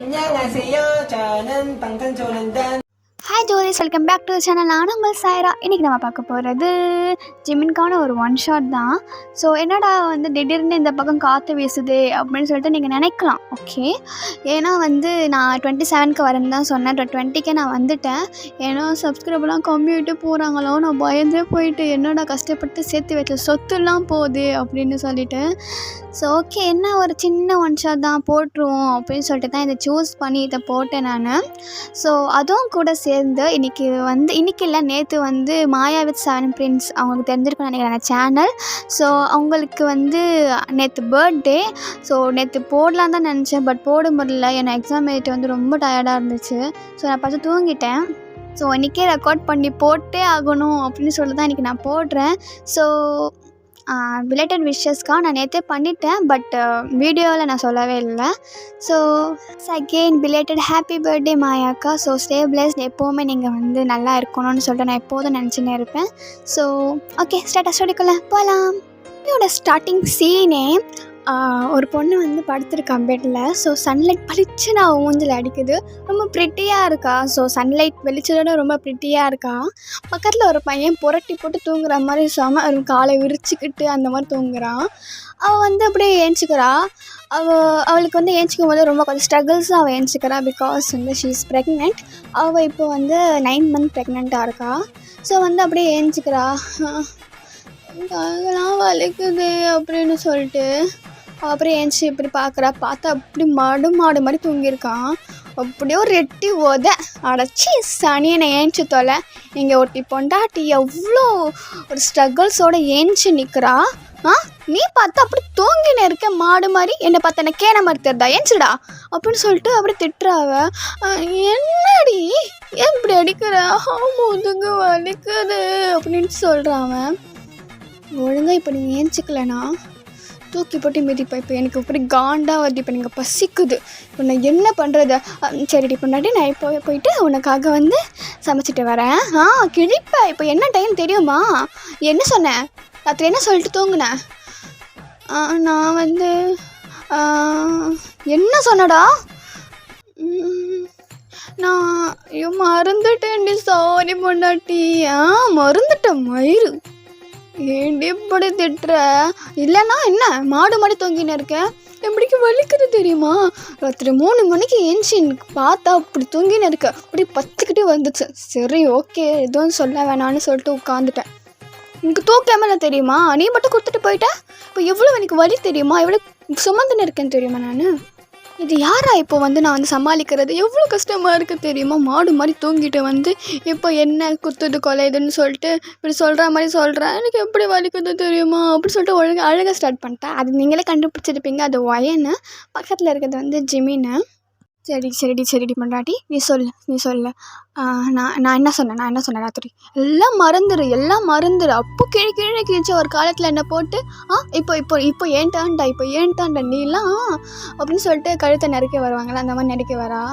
안녕하세요. 저는 방탄소년단 hi ஜோரிஸ், welcome back to channel. நான் உங்கள் சாய்ரா. இன்றைக்கி நம்ம பார்க்க போகிறது ஜிமின்கான ஒரு ஒன் ஷாட் தான். ஸோ என்னடா திடீர்னு இந்த பக்கம் காற்று வீசுது அப்படின்னு சொல்லிட்டு நீங்கள் நினைக்கலாம். ஓகே, ஏன்னா நான் 27க்கு வரேன்னு தான் சொன்னேன். 20க்கே நான் வந்துட்டேன். ஏன்னா சப்ஸ்கிரைபர்லாம் கம்மியாகிட்டு போகிறாங்களோ, நான் பயந்தே போயிட்டு என்னடா கஷ்டப்பட்டு சேர்த்து வச்ச சொத்துலாம் போகுது அப்படின்னு சொல்லிட்டு. ஸோ ஓகே, என்ன ஒரு சின்ன ஒன் ஷாட் தான் போட்டுருவோம் அப்படின்னு சொல்லிட்டு தான் இதை சூஸ் பண்ணி இதை போட்டேன் நான். ஸோ அதுவும் கூட சேர்ந்து இன்றைக்கி இல்லை, நேற்று மாயா வித் 7 பிரின்ஸ் அவங்களுக்கு தெரிஞ்சிருக்குன்னு நினைக்கிறேன் சேனல். ஸோ அவங்களுக்கு நேற்று பர்த்டே. ஸோ நேற்று போடலாம் தான் நினச்சேன், பட் போட முடியல. என்னை எக்ஸாம் எழுதிட்டு ரொம்ப டயர்டாக இருந்துச்சு. ஸோ நான் பார்த்து தூங்கிட்டேன். ஸோ இன்றைக்கே ரெக்கார்ட் பண்ணி போட்டே ஆகணும் அப்படின்னு சொல்லி தான் இன்றைக்கி நான் போடுறேன். ஸோ பிலேட்டட் விஷஸ்க்காக நான் நேற்றே பண்ணிட்டேன், பட் வீடியோவில் நான் சொல்லவே இல்லை. So again belated happy birthday மாயாக்கா. ஸோ ஸ்டே பிளெஸ்ட், எப்போவுமே நீங்கள் நல்லா இருக்கணும்னு சொல்லிட்டு நான் எப்போதும் நினச்சினே இருப்பேன். ஸோ ஓகே, ஸ்டோரிக்குள்ளே போகலாம். என்னோட ஸ்டார்டிங் சீனே ஒரு பொண்ணு படுத்துருக்கா பெட்டில். ஸோ சன்லைட் பளிச்சுன்னு அவள் மூஞ்சில் அடிக்குது. ரொம்ப ப்ரிட்டியாக இருக்கா. ஸோ சன்லைட் வெளிச்சதோட ரொம்ப ப்ரிட்டியாக இருக்கா. பக்கத்தில் ஒரு பையன் புரட்டி போட்டு தூங்குற மாதிரி காலை விரிச்சிக்கிட்டு அந்த மாதிரி தூங்குறான். அவள் அப்படியே ஏஞ்சிக்கிறா. அவளுக்கு ஏஞ்சிக்கும் போது ரொம்ப கொஞ்சம் ஸ்ட்ரகிள்ஸாக அவள் ஏஞ்சிக்கிறா. Because she is pregnant. அவள் இப்போ 9 மந்த் ப்ரெக்னெண்ட்டாக இருக்கா. ஸோ அப்படியே ஏஞ்சிக்கிறா. அதெல்லாம் வலிக்குது அப்படின்னு சொல்லிட்டு அப்புறம் ஏஞ்சி இப்படி பார்த்தா அப்படி மாடு மாதிரி தூங்கியிருக்கான். அப்படியே ஒரு எட்டி அடைச்சி சனியனை ஏஞ்சி தொலை. இங்கே ஒட்டி பொண்டாட்டி எவ்வளோ ஒரு ஸ்ட்ரகிள்ஸோடு ஏஞ்சி நிற்கிறா. நீ பார்த்தா அப்படி தூங்கினே இருக்க மாடு மாதிரி, என்னை பார்த்தா என்ன கேன மாதிரி தெரிதா, ஏஞ்சிடா அப்படின்னு சொல்லிட்டு அப்படி திட்டுறாவ. என்னடி ஏன் இப்படி அடிக்கிற, முதுகு வலிக்குது அப்படின்னு சொல்கிறான். ஒழுங்காக இப்போ நீங்கள் ஏஞ்சிக்கலனா தூக்கி போட்டு மிதிப்பேன். இப்போ எனக்கு இப்படி காண்டாக வருது. இப்போ நீங்கள் பசிக்குது. இப்போ நான் என்ன பண்ணுறது? சரிடி பொண்டாட்டி, நான் இப்போ போயிட்டு உனக்காக சமைச்சிட்டு வரேன். கிழிப்பேன். இப்போ என்ன டைம் தெரியுமா? என்ன சொன்னேன் ராத்திரி? என்ன சொல்லிட்டு தூங்குனேன்? நான் என்ன சொன்னடா? நான் மறந்துட்டேன்டி, சாரி பொண்டாட்டி. மறந்துட்டேன் மயிறு. ஏண்டி இப்படி திட்டுற? இல்லைன்னா என்ன மாடு மாதிரி தொங்கின்னு இருக்கேன். எப்படிக்கு வலிக்குது தெரியுமா? ராத்திரி 3 மணிக்கு ஏஞ்சி பார்த்தா அப்படி தூங்கின்னு இருக்க. அப்படி பத்துக்கிட்டே வந்துச்சு. சரி ஓகே, எதுவும் சொல்ல வேணான்னு சொல்லிட்டு உட்காந்துட்டேன். எனக்கு தூக்காமல தெரியுமா? நீ மட்டும் கொடுத்துட்டு போயிட்ட. இப்போ எவ்வளோ எனக்கு வலி தெரியுமா? எவ்வளோ சுமந்துன்னு இருக்கேன்னு தெரியுமா? நான் இது யாரா இப்போ நான் சமாளிக்கிறது? எவ்வளோ கஷ்டமாக இருக்குது தெரியுமா? மாடு மாதிரி தூங்கிட்டு இப்போ என்ன குத்துது கொலையுதுன்னு சொல்லிட்டு இப்படி சொல்கிற மாதிரி சொல்கிறேன். எனக்கு எப்படி வலிக்குது தெரியுமா அப்படி சொல்லிட்டு அழகாக ஸ்டார்ட் பண்ணிட்டேன். அது நீங்களே கண்டுபிடிச்சிருப்பீங்க. அது ஒயன்னு. பக்கத்தில் இருக்கிறது ஜிமின்னு. சரிடி பொண்டாட்டி, நீ சொல்லு. நான் என்ன சொன்னேன் ராத்திரி? எல்லாம் மறந்துடு. அப்போ கீழே கிழிச்சு ஒரு காலத்தில் என்ன போட்டு இப்போ ஏன் டேர்ன்டா நீலாம் அப்படின்னு சொல்லிட்டு கழுத்தை நறுக்க வருவாங்களா, அந்த மாதிரி நறுக்க வரா.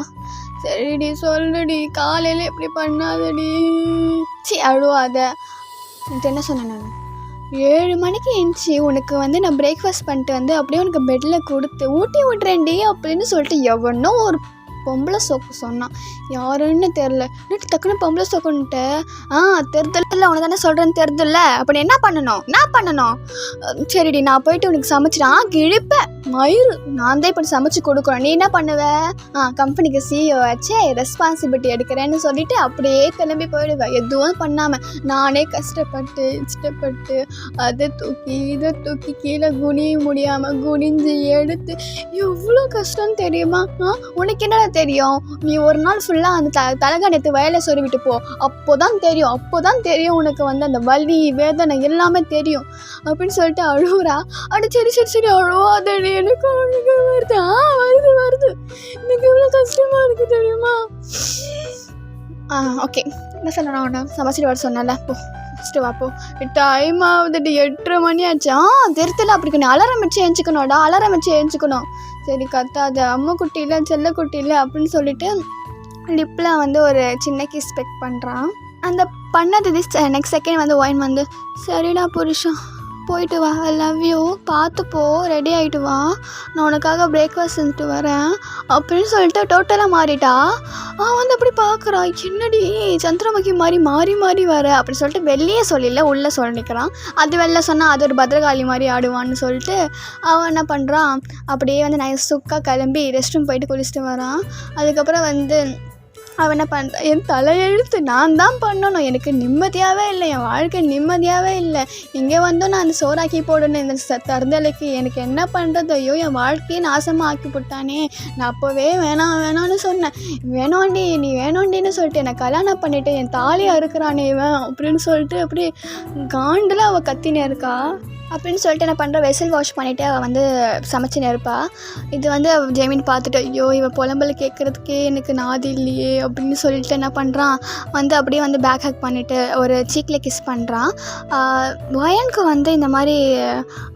சரிடி சொல்லுடி, காலையில் எப்படி பண்ணாதடி, அழுவாத. என்ன சொன்னேன் நான்? 7 மணிக்கு எழுந்துச்சி உனக்கு நான் பிரேக்ஃபாஸ்ட் பண்ணிட்டு அப்படியே உனக்கு பெட்டில் கொடுத்து ஊட்டி விட்றேன்டி அப்படின்னு சொல்லிட்டு எவனோ ஒரு பொம்பளை சோக்கு சொன்னான். யாருன்னு தெரில. இன்னும் டக்குன்னு பொம்பளை சோக்குன்ட்டு தெரிதல்ல, உனக்கு தானே சொல்கிறேன்னு தெரிதில்ல. அப்படி என்ன பண்ணணும்? சரிடி, நான் போயிட்டு உனக்கு சமைச்சிடான் கிழிப்பேன் மயிறு. நான் தான் இப்படி சமைச்சு கொடுக்குறேன். நீ என்ன பண்ணுவ? கம்பெனிக்கு சிஇஓ ஆச்சே, ரெஸ்பான்சிபிலிட்டி எடுக்கிறேன்னு சொல்லிட்டு அப்படியே கிளம்பி போயிடுவேன். எதுவும் பண்ணாமல் நானே கஷ்டப்பட்டு இஷ்டப்பட்டு அதை தூக்கி இதை தூக்கி கீழே குனிய முடியாமல் குனிஞ்சு எடுத்து எவ்வளோ கஷ்டம் தெரியுமா? உனக்கு என்னடா தெரியும்? நீ ஒரு நாள் ஃபுல்லாக அந்த தலகாணத்து வயலை சொருவிட்டு போ. அப்போதான் தெரியும் உனக்கு அந்த வலி வேதனை எல்லாமே தெரியும் அப்படின்னு சொல்லிட்டு அழுவுறா. சரி அழுவாதடி, எனக்கு அழுக வருது. எனக்கு எவ்வளோ கஷ்டமா இருக்கு தெரியுமா? ஓகே, என்ன சொல்லணும்? அவனை சமைச்சிட்டு வர சொன்னல, போ ஃபஸ்ட்டு வாப்போ. டைம் ஆகுதுடி, 8:30 மணி ஆச்சு. தெரித்துல அப்படி கொஞ்சம் அலாரம் வச்சு ஏஞ்சிக்கணும். சரி கத்தாது, அம்மா குட்டி இல்லை செல்ல குட்டி இல்லை அப்படின்னு சொல்லிட்டு லிப்பில் ஒரு சின்ன கிஸ் பெக் பண்ணுறான். அந்த பண்ணது நெக்ஸ்ட் செகண்ட் ஒயின் சரிடா புருஷன் போயிட்டு வா, ஐ லவ் யூ, பார்த்துப்போ, ரெடி ஆகிட்டு வா, நான் உனக்காக பிரேக்ஃபாஸ்ட் செஞ்சுட்டு வரேன் அப்படின்னு சொல்லிட்டு டோட்டலாக மாறிட்டா. அவன் வந்து அப்படி பார்க்குறா, என்னடி சந்திரமுகி மாதிரி மாறி மாறி வர அப்படி சொல்லிட்டு வெளியே சொல்லல, உள்ளே சொல்லிக்கிறான். அது வெளில சொன்னால் அது ஒரு பத்திரகாளி மாதிரி ஆடுவான்னு சொல்லிட்டு அவன் என்ன பண்ணுறான், அப்படியே வந்து நைஸுக்காக கிளம்பி ரெஸ்ட் ரூம் போயிட்டு குளிச்சுட்டு வரான். அதுக்கப்புறம் வந்து அவன் என்ன பண்ணுறான், என் தலையெழுத்து நான் தான் பண்ணணும், எனக்கு நிம்மதியாகவே இல்லை, என் வாழ்க்கை நிம்மதியாகவே இல்லை, இங்கே வந்தோம் நான் அந்த சோறாக்கி போடணும் இந்த தருதலைக்கு, எனக்கு என்ன பண்ணுறது, ஐயோ என் வாழ்க்கையை நாசமாக ஆக்கி போட்டானே, நான் அப்போவே வேணான்னு சொன்னேன், வேணாண்டி நீ வேணாண்டின்னு சொல்லிட்டு என்னை கல்யாணம் பண்ணிவிட்டு என் தாலியாக இருக்கிறானே இவன் அப்படின்னு சொல்லிட்டு அப்படி காண்டில் அவள் கத்தினே இருக்கா. அப்படின்னு சொல்லிட்டு என்ன பண்ணுறா, வெசல் வாஷ் பண்ணிவிட்டு அவள் வந்து சமைச்சின்னு இருப்பா. இது வந்து ஜெமின் பார்த்துட்டு, ஐயோ இவன் புலம்பல் கேட்குறதுக்கே எனக்கு நாதி இல்லையே அப்படின்னு சொல்லிட்டு என்ன பண்ணுறான், வந்து அப்படியே வந்து பேக் ஹேக் பண்ணிவிட்டு ஒரு சீக்கில் கிஸ் பண்ணுறான். வயனுக்கு வந்து இந்த மாதிரி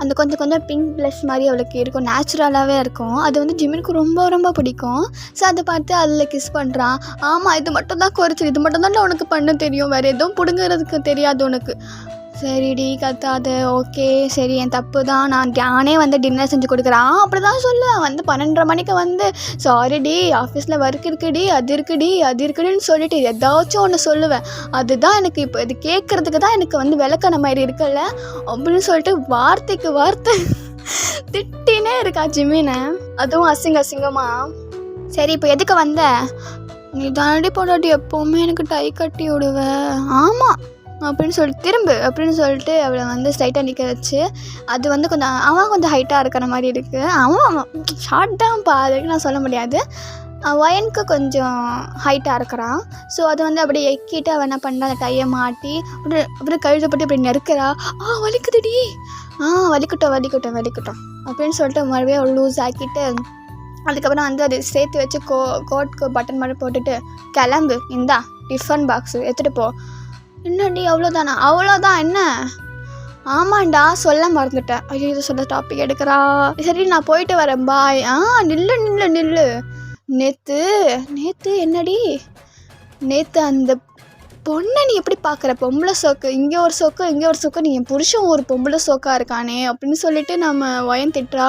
அந்த கொஞ்சம் கொஞ்சம் பிங்க் ப்ளஷ் மாதிரி அவளுக்கு இருக்கும், நேச்சுரலாகவே இருக்கும். அது வந்து ஜிமினுக்கு ரொம்ப ரொம்ப பிடிக்கும். ஸோ அதை பார்த்து அதில் கிஸ் பண்ணுறான். ஆமாம் இது மட்டும் தான் குறைச்சி, இது மட்டும் தான் உனக்கு பண்ண தெரியும், வேறு எதுவும் பிடுங்கிறதுக்கு தெரியாது உனக்கு. சரிடி கத்தாத, ஓகே சரி என் தப்பு தான், நானே வந்து டின்னர் செஞ்சு கொடுக்குறேன் அப்படி தான் சொல்லுவேன். வந்து 12:30 மணிக்கு வந்து சாரிடி ஆஃபீஸில் ஒர்க் இருக்குடி அது இருக்குடின்னு சொல்லிட்டு ஏதாச்சும் ஒன்று சொல்லுவேன். அதுதான் எனக்கு இப்போ இது கேட்குறதுக்கு தான் எனக்கு வந்து விளக்கண மாதிரி இருக்குல்ல அப்படின்னு சொல்லிட்டு வார்த்தைக்கு வார்த்தை திட்டினே இருக்கா ஜிமினை, அதுவும் அசிங்கமா. சரி இப்போ எதுக்கு வந்த, நீ தானடி போடாட்டி எப்போவுமே எனக்கு டை கட்டி விடுவ, ஆமாம் அப்படின்னு சொல்லிட்டு திரும்பு அப்படின்னு சொல்லிட்டு அவளை வந்து ஸ்ட்ரைட்டாக நிற்க வச்சு, அது வந்து கொஞ்சம் அவன் கொஞ்சம் ஹைட்டாக இருக்கிற மாதிரி இருக்குது, அவன் ஷார்ட் தான் அதுக்கு நான் சொல்ல முடியாது, வயனுக்கு கொஞ்சம் ஹைட்டாக இருக்கிறான். ஸோ அது வந்து அப்படியே எக்கிட்டு அவன் என்ன பண்ணுறா, அந்த டையை மாட்டி அப்புறம் கழுதப்பட்டு இப்படி நெருக்கிறா. வலிக்குதுடி, வலிக்கட்டும் அப்படின்னு சொல்லிட்டு மறுபடியும் லூஸ் ஆக்கிட்டு அதுக்கப்புறம் வந்து அது சேர்த்து வச்சு கோட்க்கு பட்டன் மாதிரி போட்டுட்டு, கிளம்பு இந்தா டிஃபன் பாக்ஸு எடுத்துகிட்டு போ. என்னடி அவ்வளோதான் என்ன, ஆமாண்டா சொல்ல மறந்துட்டேன், ஐயோ இது சொல்ல டாபிக் எடுக்கிறா, சரி நான் போயிட்டு வரேன் பாய். நில்லு நேற்று என்னடி, நேற்று அந்த பொண்ணை நீ எப்படி பார்க்குற, பொம்பளை சோக்கு இங்கே ஒரு சோக்கு நீ என் புருஷன் ஒரு பொம்பளை சோக்காக இருக்கானே அப்படின்னு சொல்லிட்டு நம்ம வயன் திட்டுறா.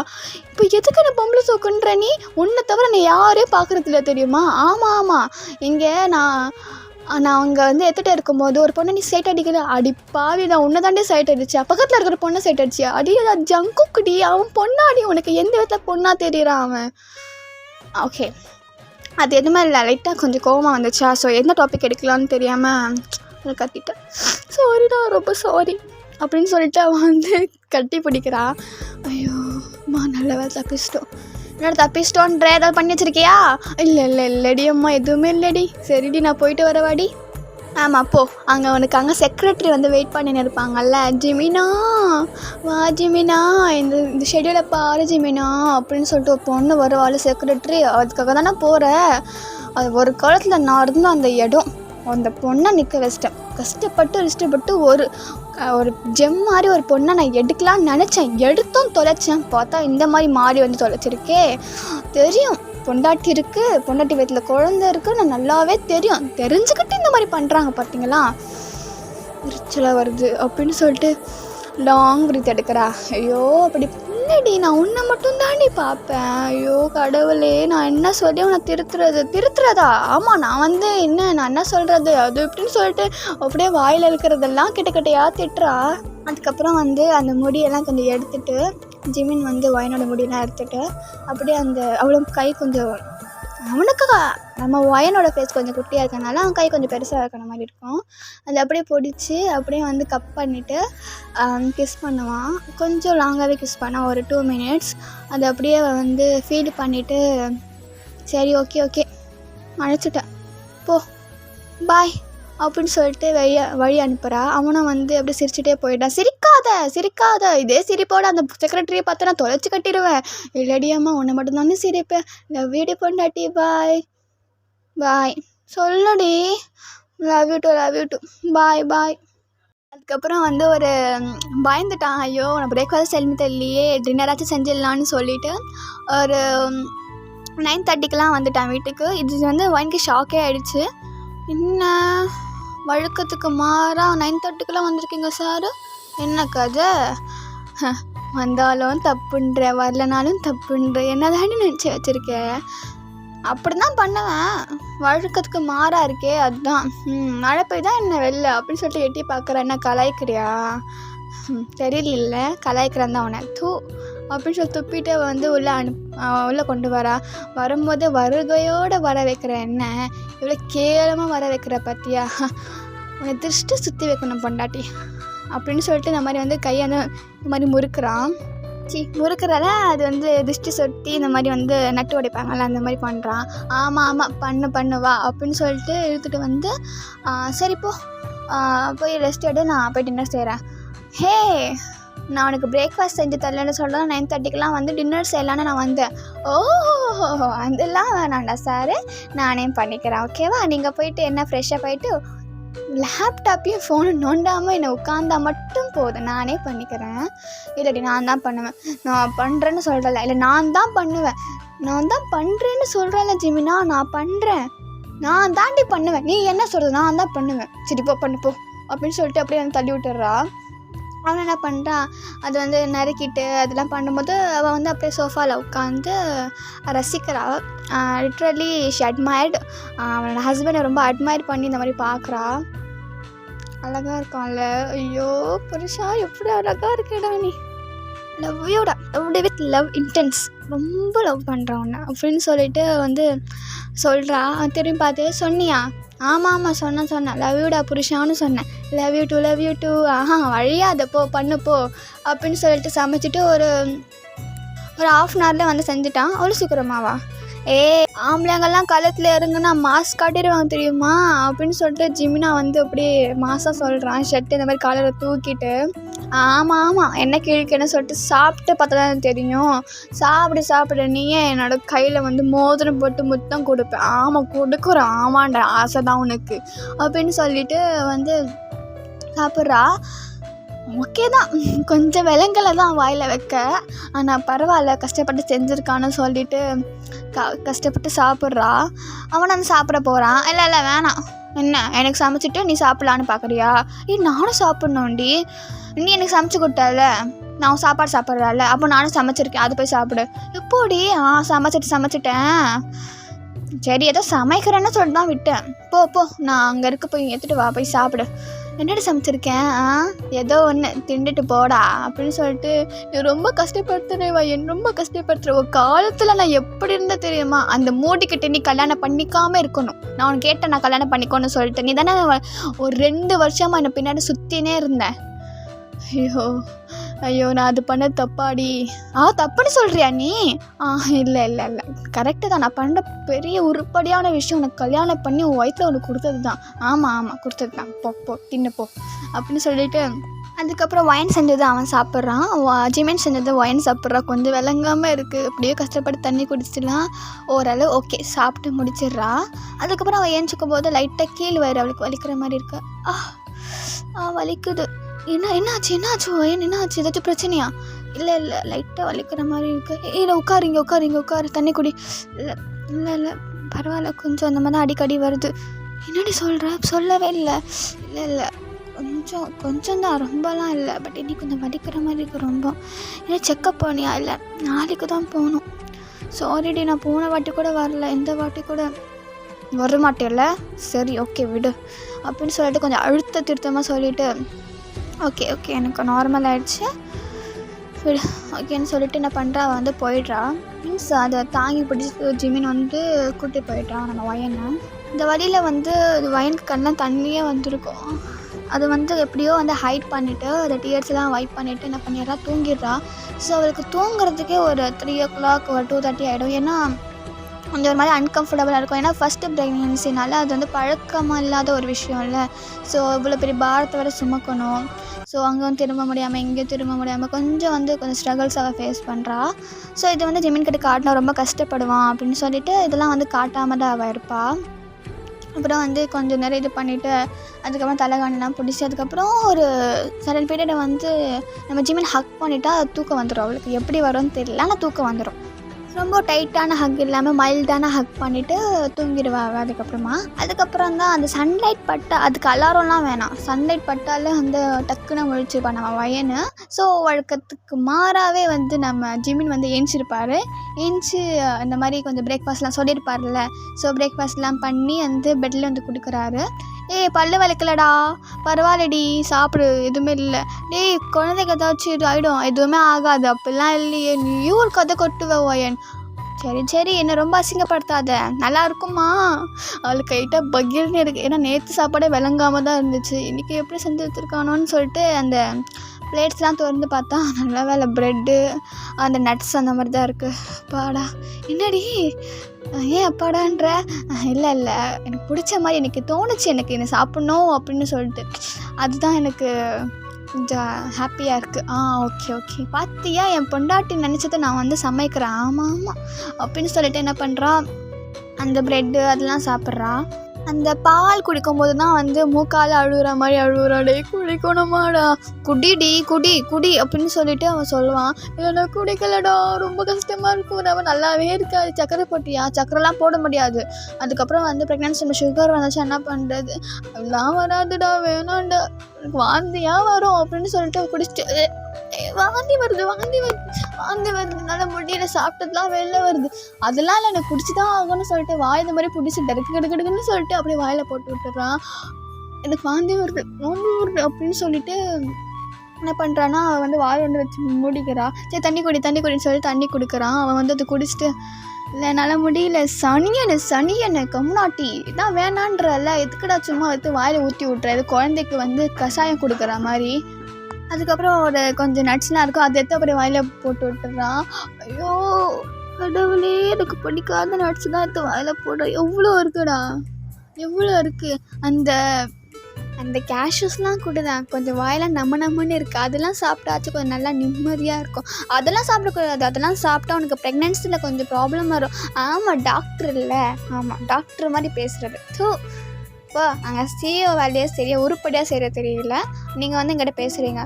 இப்போ எதுக்கு நான் பொம்பளை சோக்குன்ற, நீ உன்னை தவிர நீ யாரையும் பார்க்குறதில்ல தெரியுமா. ஆமாம் இங்கே நான் அங்கே வந்து எடுத்துகிட்டு இருக்கும்போது ஒரு பொண்ணை நீ சைட் அடிக்கல, அடிப்பாவி நான் உன்னை தாண்டி சைட் அடிச்சா, பக்கத்தில் இருக்கிற பொண்ணை சைட் அடிச்சியா, அடி ஜங்குக்குடி அவன் பொண்ணாடி, உனக்கு எந்த விதத்தில் பொண்ணாக தெரியுறான் அவன். ஓகே அது எதுவுமே இல்லை, லைட்டாக கொஞ்சம் கோவமாக வந்துச்சா, ஸோ எந்த டாபிக் எடுக்கலான்னு தெரியாமல் அதை கத்திட்டேன், சாரிடா ரொம்ப சாரி அப்படின்னு சொல்லிட்டு அவன் வந்து கட்டி பிடிக்கிறா. ஐயோம்மா நல்ல தப்பிச்சிட்டோம், என்னோட தப்பிச்சிட்டோன்ற ஏதாவது பண்ணி வச்சிருக்கியா, இல்லடி அம்மா எதுவுமே இல்லடி, சரிடி நான் போயிட்டு வரவாடி. ஆமாம் போ, அங்கே செக்ரட்டரி வந்து வெயிட் பண்ணின்னு இருப்பாங்கல்ல, ஜிமினா வா ஜிமினா இந்த ஷெடியூலை பாரு ஜிமினா அப்படின்னு சொல்லிட்டு ஒரு பொண்ணு வருவாள் செக்ரட்டரி, அதுக்காக தானே போகிறேன். அது ஒரு காலத்தில் நான் இருந்த அந்த இடம், அந்த பொண்ணை நிற்க வச்சிட்டேன், கஷ்டப்பட்டு ஒரு ஜெம் மாதிரி ஒரு பொண்ணை நான் எடுக்கலான்னு நினச்சேன், எடுத்தும் தொலைச்சேன், பார்த்தா இந்த மாதிரி மாறி வந்து தொலைச்சிருக்கே. தெரியும் பொண்டாட்டி இருக்குது, பொண்டாட்டி வீட்டில் குழந்தை இருக்குது, நான் நல்லாவே தெரிஞ்சுக்கிட்டு இந்த மாதிரி பண்ணுறாங்க பார்த்தீங்களா, எரிச்சலாக வருது அப்படின்னு சொல்லிட்டு லாங் பிரீத் எடுக்கிறா. ஐயோ அப்படி இல்லடி, நான் உன்னை மட்டும் தாண்டி பார்ப்பேன், ஐயோ கடவுளே நான் என்ன சொல்லி உன்னை திருத்துறதா, ஆமாம் நான் வந்து நான் என்ன சொல்கிறது அது இப்படின்னு சொல்லிட்டு அப்படியே வாயில் இருக்கிறதெல்லாம் கிட்டக்கையாக திட்டுறா. அதுக்கப்புறம் வந்து அந்த முடியெல்லாம் கொஞ்சம் எடுத்துகிட்டு ஜிமின் வந்து வயனோட முடியெல்லாம் எடுத்துகிட்டு அப்படியே அந்த அவ்வளோ கை கொஞ்சம் அவனுக்கு நம்ம வயனோட ஃபேஸ் கொஞ்சம் குட்டியாக இருக்கனால அவன் கை கொஞ்சம் பெருசாக இருக்கிற மாதிரி இருக்கும், அது அப்படியே பிடிச்சி அப்படியே வந்து கப் பண்ணிவிட்டு கிஸ் பண்ணுவான். கொஞ்சம் லாங்காகவே கிஸ் பண்ணான், ஒரு 2 minutes. அது அப்படியே வந்து ஃபீல் பண்ணிவிட்டு சரி ஓகே அழைச்சிட்டேன் போ பாய் அப்படின்னு சொல்லிட்டு வழி அனுப்புகிறா. அவனும் வந்து அப்படியே சிரிச்சுட்டே போயிட்டான். சிரிக்காத இதே சிரிப்போட அந்த செக்ரட்டரியை பார்த்து நான் தொலைச்சி கட்டிடுவேன். இல்லடி அம்மா உன்னை மட்டும்தானே சிரிப்பேன், லவ் யூ பொண்டாட்டி, பாய் சொல்லுடி, லவ் யூ டு பாய். அதுக்கப்புறம் வந்து ஒரு பயந்துட்டான், ஐயோ உனக்கு பிரேக்ஃபாஸ்ட் செஞ்சு தெரியலையே, டின்னராச்சும் செஞ்சிடலான்னு சொல்லிட்டு ஒரு 9:30க்கெலாம் வந்துட்டான் வீட்டுக்கு. இது வந்து வயனுக்கு ஷாக்கே ஆகிடுச்சு, என்ன வழக்கத்துக்கு மாறாக 9:30க்கெலாம் வந்திருக்கீங்க சார், என்ன கதை வந்தாலும் தப்புன்ற, வரலனாலும் தப்புன்ற, என்னதானே நினச்சி வச்சுருக்கேன். அப்படி தான் பண்ணுவேன், வழக்கத்துக்கு மாறாக இருக்கே. அதுதான் மழை பெய்தான் என்ன வெளில அப்படின்னு சொல்லிட்டு எட்டி பார்க்குறேன். என்ன கலாய்க்கிறியா? தெரியல, கலாய்க்கிறேன் தான் உன தூ அப்படின்னு சொல்லி துப்பிட்டு வந்து உள்ளே கொண்டு வரா. வரும்போது வருகையோடு வர வைக்கிற என்ன இவ்வளோ கேவலமாக வர வைக்கிற பற்றியா? உன்னை திருஷ்டி சுற்றி வைக்கணும் பொண்டாட்டி அப்படின்னு சொல்லிட்டு இந்த மாதிரி வந்து கையை வந்து இந்த மாதிரி முறுக்குறான். முறுக்கிறத அது வந்து திருஷ்டி சொட்டி இந்த மாதிரி வந்து நட்டு உடைப்பாங்கள்ல, அந்த மாதிரி பண்ணுறான். ஆமாம் பண்ணுவா அப்படின்னு சொல்லிட்டு இழுத்துட்டு வந்து சரிப்போ போய் ரெஸ்ட் எடு, நான் போய் டின்னர் செய்கிறேன். ஹே, நான் உனக்கு பிரேக்ஃபாஸ்ட் செஞ்சு தரலன்னு சொல்கிறேன். 9:30க்கெலாம் வந்து டின்னர் செய்யலான்னு நான் வந்தேன். ஓஹோ, அதெல்லாம் வேணாண்டா சார், நானே பண்ணிக்கிறேன், ஓகேவா? நீங்கள் போயிட்டு என்ன ஃப்ரெஷ்ஷாக போயிட்டு லேப்டாப்பையும் ஃபோனை நோண்டாமல் என்னை உட்காந்தா மட்டும் போதும், நானே பண்ணிக்கிறேன். இல்லாட்டி நான் தான் பண்ணுவேன். நான் பண்ணுறேன்னு சொல்கிறல, இல்லை நான் தான் பண்ணுறேன்னு சொல்கிறேன்ல ஜிமினா, நான் பண்ணுறேன், நான் தாண்டி பண்ணுவேன். நீ என்ன சொல்கிறது? நான் தான் பண்ணுவேன். சரி போ பண்ணு அப்படின்னு சொல்லிட்டு அப்படியே வந்து தள்ளி விட்டுறா. அவன் என்ன பண்ணுறான், அது வந்து நறுக்கிட்டு அதெல்லாம் பண்ணும்போது அவள் வந்து அப்படியே சோஃபாவில் உட்காந்து ரசிக்கிறா. Literally she அட்மையர்டு. அவனோட ஹஸ்பண்டை ரொம்ப அட்மையர் பண்ணி இந்த மாதிரி பார்க்குறா. அழகாக இருக்கான்ல, ஐயோ புருஷா எப்படி அழகாக இருக்கடா நீ, லவ்யோட லவ் வித் லவ் இன்டென்ஸ், ரொம்ப லவ் பண்ணுறான் உன்னை அப்படின்னு சொல்லிட்டு வந்து சொல்கிறா. திரும்பி பார்த்து சொன்னியா? ஆமாம் சொன்னேன், லவ் யூடா புருஷான்னு சொன்னேன். லவ் யூ டூ வழியாத பண்ணு அப்படின்னு சொல்லிட்டு சமைச்சிட்டு ஒரு 1/2 வந்து செஞ்சுட்டான். அவ்வளோ சீக்கிரமாவா? ஆம்பளைங்கெல்லாம் கழுத்தில் இறங்குனா மாஸ்க் காட்டிடுவாங்க தெரியுமா அப்படின்னு சொல்லிட்டு ஜிமினா வந்து அப்படியே மாசாக சொல்கிறான். ஷர்ட்டு இந்த மாதிரி காலரை தூக்கிட்டு. ஆமாம் என்ன கிழக்குன்னு சொல்லிட்டு சாப்பிட்டு பார்த்தா தான் தெரியும். சாப்பிடு நீயே என்னோட கையில் வந்து மோதிரம் போட்டு முத்தம் கொடுப்பேன். ஆமாம் கொடுக்குறேன், ஆமாண்டா ஆசை தான் உனக்கு அப்படின்னு சொல்லிட்டு வந்து சாப்பிட்றா. ஓகே தான், கொஞ்சம் விலங்கலை தான் வாயில் வைக்க, ஆனால் பரவாயில்ல கஷ்டப்பட்டு செஞ்சுருக்கான்னு சொல்லிட்டு கஷ்டப்பட்டு சாப்பிட்றா. அவன் வந்து சாப்பிட போகிறான். இல்லை வேணாம், என்ன எனக்கு சமைச்சிட்டு நீ சாப்பிட்லான்னு பார்க்குறியா? நானும் சாப்பிட்ணுண்டி, நீ எனக்கு சமைச்சு கொடுத்தால, நான் சாப்பாடு சாப்பிட்றால, அப்போ நானும் சமைச்சிருக்கேன், அது போய் சாப்பிடு. எப்போடி? சமைச்சிட்டேன். சரி ஏதோ சமைக்கிறேன்னு சொல்லிட்டு தான் விட்டேன். போ நான் அங்கே இருக்க போய் எடுத்துகிட்டு வா, போய் சாப்பிடு. என்னடி சமைச்சிருக்கேன்? ஏதோ ஒன்று திண்டுட்டு போடா அப்படின்னு சொல்லிட்டு ரொம்ப கஷ்டப்படுத்துறேவா, ரொம்ப கஷ்டப்படுத்துகிற. ஒரு காலத்தில் நான் எப்படி இருந்தேன் தெரியுமா? அந்த மூடிக்கிட்ட நீ கல்யாணம் பண்ணிக்காமல் இருக்கணும். நான் உனக்கு கேட்டேன், நான் கல்யாணம் பண்ணிக்கோன்னு சொல்லிட்டு. நீ தானே ஒரு 2 வருஷமாக என்னை பின்னாடி சுற்றினே இருந்தேன். ஐயோ நான் அது பண்ண தப்பாடி. தப்புன்னு சொல்கிறியா நீ? இல்லை கரெக்டு தான், நான் பண்ண பெரிய உருப்படியான விஷயம் உனக்கு கல்யாணம் பண்ணி உன் வயிற்றில் உனக்கு கொடுத்தது தான். ஆமாம் கொடுத்தது தான், போ தின்னு போ அப்படின்னு சொல்லிட்டு அதுக்கப்புறம் ஒயின் செஞ்சது அவன் சாப்பிட்றான். ஜிமின் செஞ்சது ஒயின் சாப்பிட்றான். கொஞ்சம் விளங்காமல் இருக்குது, அப்படியே கஷ்டப்பட்டு தண்ணி குடிச்சிடலாம். ஓரளவு ஓகே சாப்பிட்டு முடிச்சிடுறா. அதுக்கப்புறம் அவள் ஏஞ்சிக்கும் போது லைட்டாக கீழ் வயிறு அவளுக்கு வலிக்கிற மாதிரி இருக்கு. வலிக்குது. என்னாச்சு என்னாச்சு ஏதாச்சும் பிரச்சனையா? இல்லை லைட்டாக வலிக்கிற மாதிரி இருக்கு. இல்லை உட்காரு தண்ணி குடி. இல்லை பரவாயில்ல, கொஞ்சம் அந்த மாதிரி தான் அடிக்கடி வருது. என்னடி சொல்கிற? சொல்லவே இல்லை கொஞ்சம் தான், ரொம்பலாம் இல்லை, பட் இன்னைக்கு கொஞ்சம் வலிக்கிற மாதிரி இருக்கு ரொம்ப. ஏன்னா செக்கப் போனியா? இல்லை நாளைக்கு தான் போகணும். சாரிடி, நான் போன வாட்டி கூட வரல, இந்த வாட்டி கூட வரமாட்டேல்ல. சரி ஓகே விடு அப்படின்னு சொல்லிட்டு கொஞ்சம் அழுத்த திருத்தமாக சொல்லிவிட்டு ஓகே எனக்கு நார்மல் ஆகிடுச்சு விடு ஓகேன்னு சொல்லிட்டு என்ன பண்ணுறா, அவள் வந்து போயிடுறா. மீன்ஸ் அதை தாங்கி பிடிச்சி ஜிமின் வந்து கூட்டி போயிட்டான் நம்ம வயனை. இந்த வழியில் வந்து வயனுக்கு கண்ணெலாம் தண்ணியே வந்திருக்கும். அது வந்து எப்படியோ வந்து ஹைட் பண்ணிவிட்டு அதை டியர்ஸ்லாம் வைப் பண்ணிவிட்டு என்ன பண்ணிடுறா, தூங்கிடுறா. ஸோ அவளுக்கு தூங்குறதுக்கே ஒரு 3 o'clock ஒரு 2:30 ஆகிடும். ஏன்னா கொஞ்சம் ஒரு மாதிரி அன்கம்ஃபர்டபுளாக இருக்கும். ஏன்னா ஃபஸ்ட்டு ப்ரெக்னென்சினால அது வந்து பழக்கமாக இல்லாத ஒரு விஷயம் இல்லை. ஸோ இவ்வளோ பெரிய பாரத்தை வர சுமக்கணும். ஸோ அங்கேயும் திரும்ப முடியாமல் இங்கேயும் திரும்ப முடியாமல் கொஞ்சம் ஸ்ட்ரகிள்ஸ் அவள் ஃபேஸ் பண்ணுறா. ஸோ இது வந்து ஜிமின் கிட்ட காட்டினா ரொம்ப கஷ்டப்படுவான் அப்படின்னு சொல்லிட்டு இதெல்லாம் வந்து காட்டாமல் தான் அவள் இருப்பாள். அப்புறம் வந்து கொஞ்சம் நேரம் இது பண்ணிவிட்டு அதுக்கப்புறம் தலைகாணிலாம் பிடிச்சி அதுக்கப்புறம் ஒரு சடன் பீரியடை வந்து நம்ம ஜிமின் ஹக் பண்ணிவிட்டா தூக்கம் வந்துடும். அவளுக்கு எப்படி வரும்னு தெரியல, ஆனால் தூக்கம் வந்துடும். ரொம்ப டைட்டான ஹக் இல்லாமல் மைல்டான ஹக் பண்ணிவிட்டு தூங்கிடுவா. அதுக்கப்புறம் தான் அந்த சன்லைட் பட்டா, அதுக்கு அலாரம்லாம் வேணாம், சன்லைட் பட்டாலே வந்து டக்குன்னு முழிச்சுப்பா நம்ம வயனு. ஸோ வழக்கத்துக்கு மாறாகவே வந்து நம்ம ஜிமின் வந்து ஏஞ்சிருப்பார். ஏஞ்சி இந்த மாதிரி கொஞ்சம் பிரேக்ஃபாஸ்ட்லாம் சொல்லியிருப்பார்ல, ஸோ பிரேக்ஃபாஸ்ட்லாம் பண்ணி வந்து பெட்டில் வந்து கொடுக்குறாரு. பல்லு வலிக்கலடா, பரவாயில்லடி, சாப்பிடு, எதுவுமே இல்லை. குழந்தைக்கு ஏதாச்சும் இது ஆகிடும், எதுவுமே ஆகாது, அப்படிலாம் இல்லையே, நீயும் ஒரு கதை கொட்டுவ வயன். சரி என்னை ரொம்ப அசிங்கப்படுத்தாத, நல்லா இருக்குமா? அவளுக்கு கைட்டாக பகீர்னு இருக்குது. ஏன்னா நேற்று சாப்பாடே விளங்காமல் தான் இருந்துச்சு, இன்றைக்கி எப்படி செஞ்சு வச்சுருக்கானோன்னு சொல்லிட்டு அந்த பிளேட்ஸ்லாம் திறந்து பார்த்தா நல்ல வேலை ப்ரெட்டு அந்த நட்ஸ் அந்த மாதிரி தான் இருக்குது. அப்பாடா, என்னடி ஏன் அப்பாடான்ற? இல்லை எனக்கு பிடிச்ச மாதிரி எனக்கு தோணுச்சு, எனக்கு என்னை சாப்பிட்ணும் அப்படின்னு சொல்லிட்டு, அதுதான் எனக்கு கொஞ்சம் ஹாப்பியாக இருக்குது. ஓகே பார்த்தியா, என் பொண்டாட்டி நினச்சதை நான் வந்து சமைக்கிறேன். ஆமாம் அப்படின்னு சொல்லிட்டு என்ன பண்ணுறா, அந்த ப்ரெட்டு அதெல்லாம் சாப்பிட்றா. அந்த பால் குடிக்கும்போது தான் வந்து மூக்கால் அழுகிற மாதிரி அழுகுறாடே, குடிக்கணுமாடா, குடி அப்படின்னு சொல்லிட்டு அவன் சொல்லுவான். இல்லைடா குடிக்கலடா, ரொம்ப கஷ்டமாக இருக்கும், நம்ம நல்லாவே இருக்காது, சக்கரை போட்டியா? சக்கரைலாம் போட முடியாது. அதுக்கப்புறம் வந்து ப்ரெக்னன்சி நம்ம சுகர் வந்துச்சு என்ன பண்ணுறது? எல்லாம் வராதுடா, வேணாண்டா, எனக்கு வாந்தியாக வரும் அப்படின்னு சொல்லிட்டு குடிச்சிட்டு வாந்தி வருது என்னால் முடியல, சாப்பிட்டதுலாம் வெளில வருது, அதெல்லாம் இல்லை, எனக்கு குடிச்சு தான் ஆகும்னு சொல்லிட்டு வாய் இந்த மாதிரி பிடிச்சி கெடுக்குன்னு சொல்லிட்டு அப்படியே வாயில் போட்டு விட்டுறான். எனக்கு வாந்தி வருது அப்படின்னு சொல்லிட்டு என்ன பண்ணுறான்னா, அவன் வந்து வாய் வந்து வச்சு மூடிக்கிறா. சரி தண்ணி குடின்னு சொல்லி தண்ணி கொடுக்குறான். அவன் வந்து அது குடிச்சிட்டு, இல்லை என்னால் முடியல, சனியனை கம்முனாட்டி இதான் வேணான்றல, எதுக்குடா சும்மா எடுத்து வாயில் ஊற்றி விட்ற, இது குழந்தைக்கு வந்து கஷாயம் கொடுக்குற மாதிரி. அதுக்கப்புறம் ஒரு கொஞ்சம் நட்ஸ்லாம் இருக்கும், அதை எடுத்து அப்புறம் வாயில் போட்டு விட்டுறான். ஐயோ கடவுளே, எனக்கு பிடிக்காத நட்ஸ் தான் எடுத்து வாயில் போடுற, எவ்வளோ இருக்குது. அந்த கேஷ்யூஸ்லாம் கூட தான் கொஞ்சம் வாயெல்லாம் நம்மன்னு இருக்குது, அதெல்லாம் சாப்பிட்டாச்சும் கொஞ்சம் நல்லா நிம்மதியாக இருக்கும். அதெல்லாம் சாப்பிடக்கூடாது, அதெல்லாம் சாப்பிட்டா உனக்கு ப்ரெக்னென்சியில் கொஞ்சம் ப்ராப்ளம் வரும். டாக்டர் இல்லை, டாக்டர் மாதிரி பேசுகிறது. இப்போ அங்கே சிஇஓ வேலையே சரியாக உருப்படியாக செய்கிற தெரியல, நீங்கள் வந்து எங்கிட்ட பேசுகிறீங்க.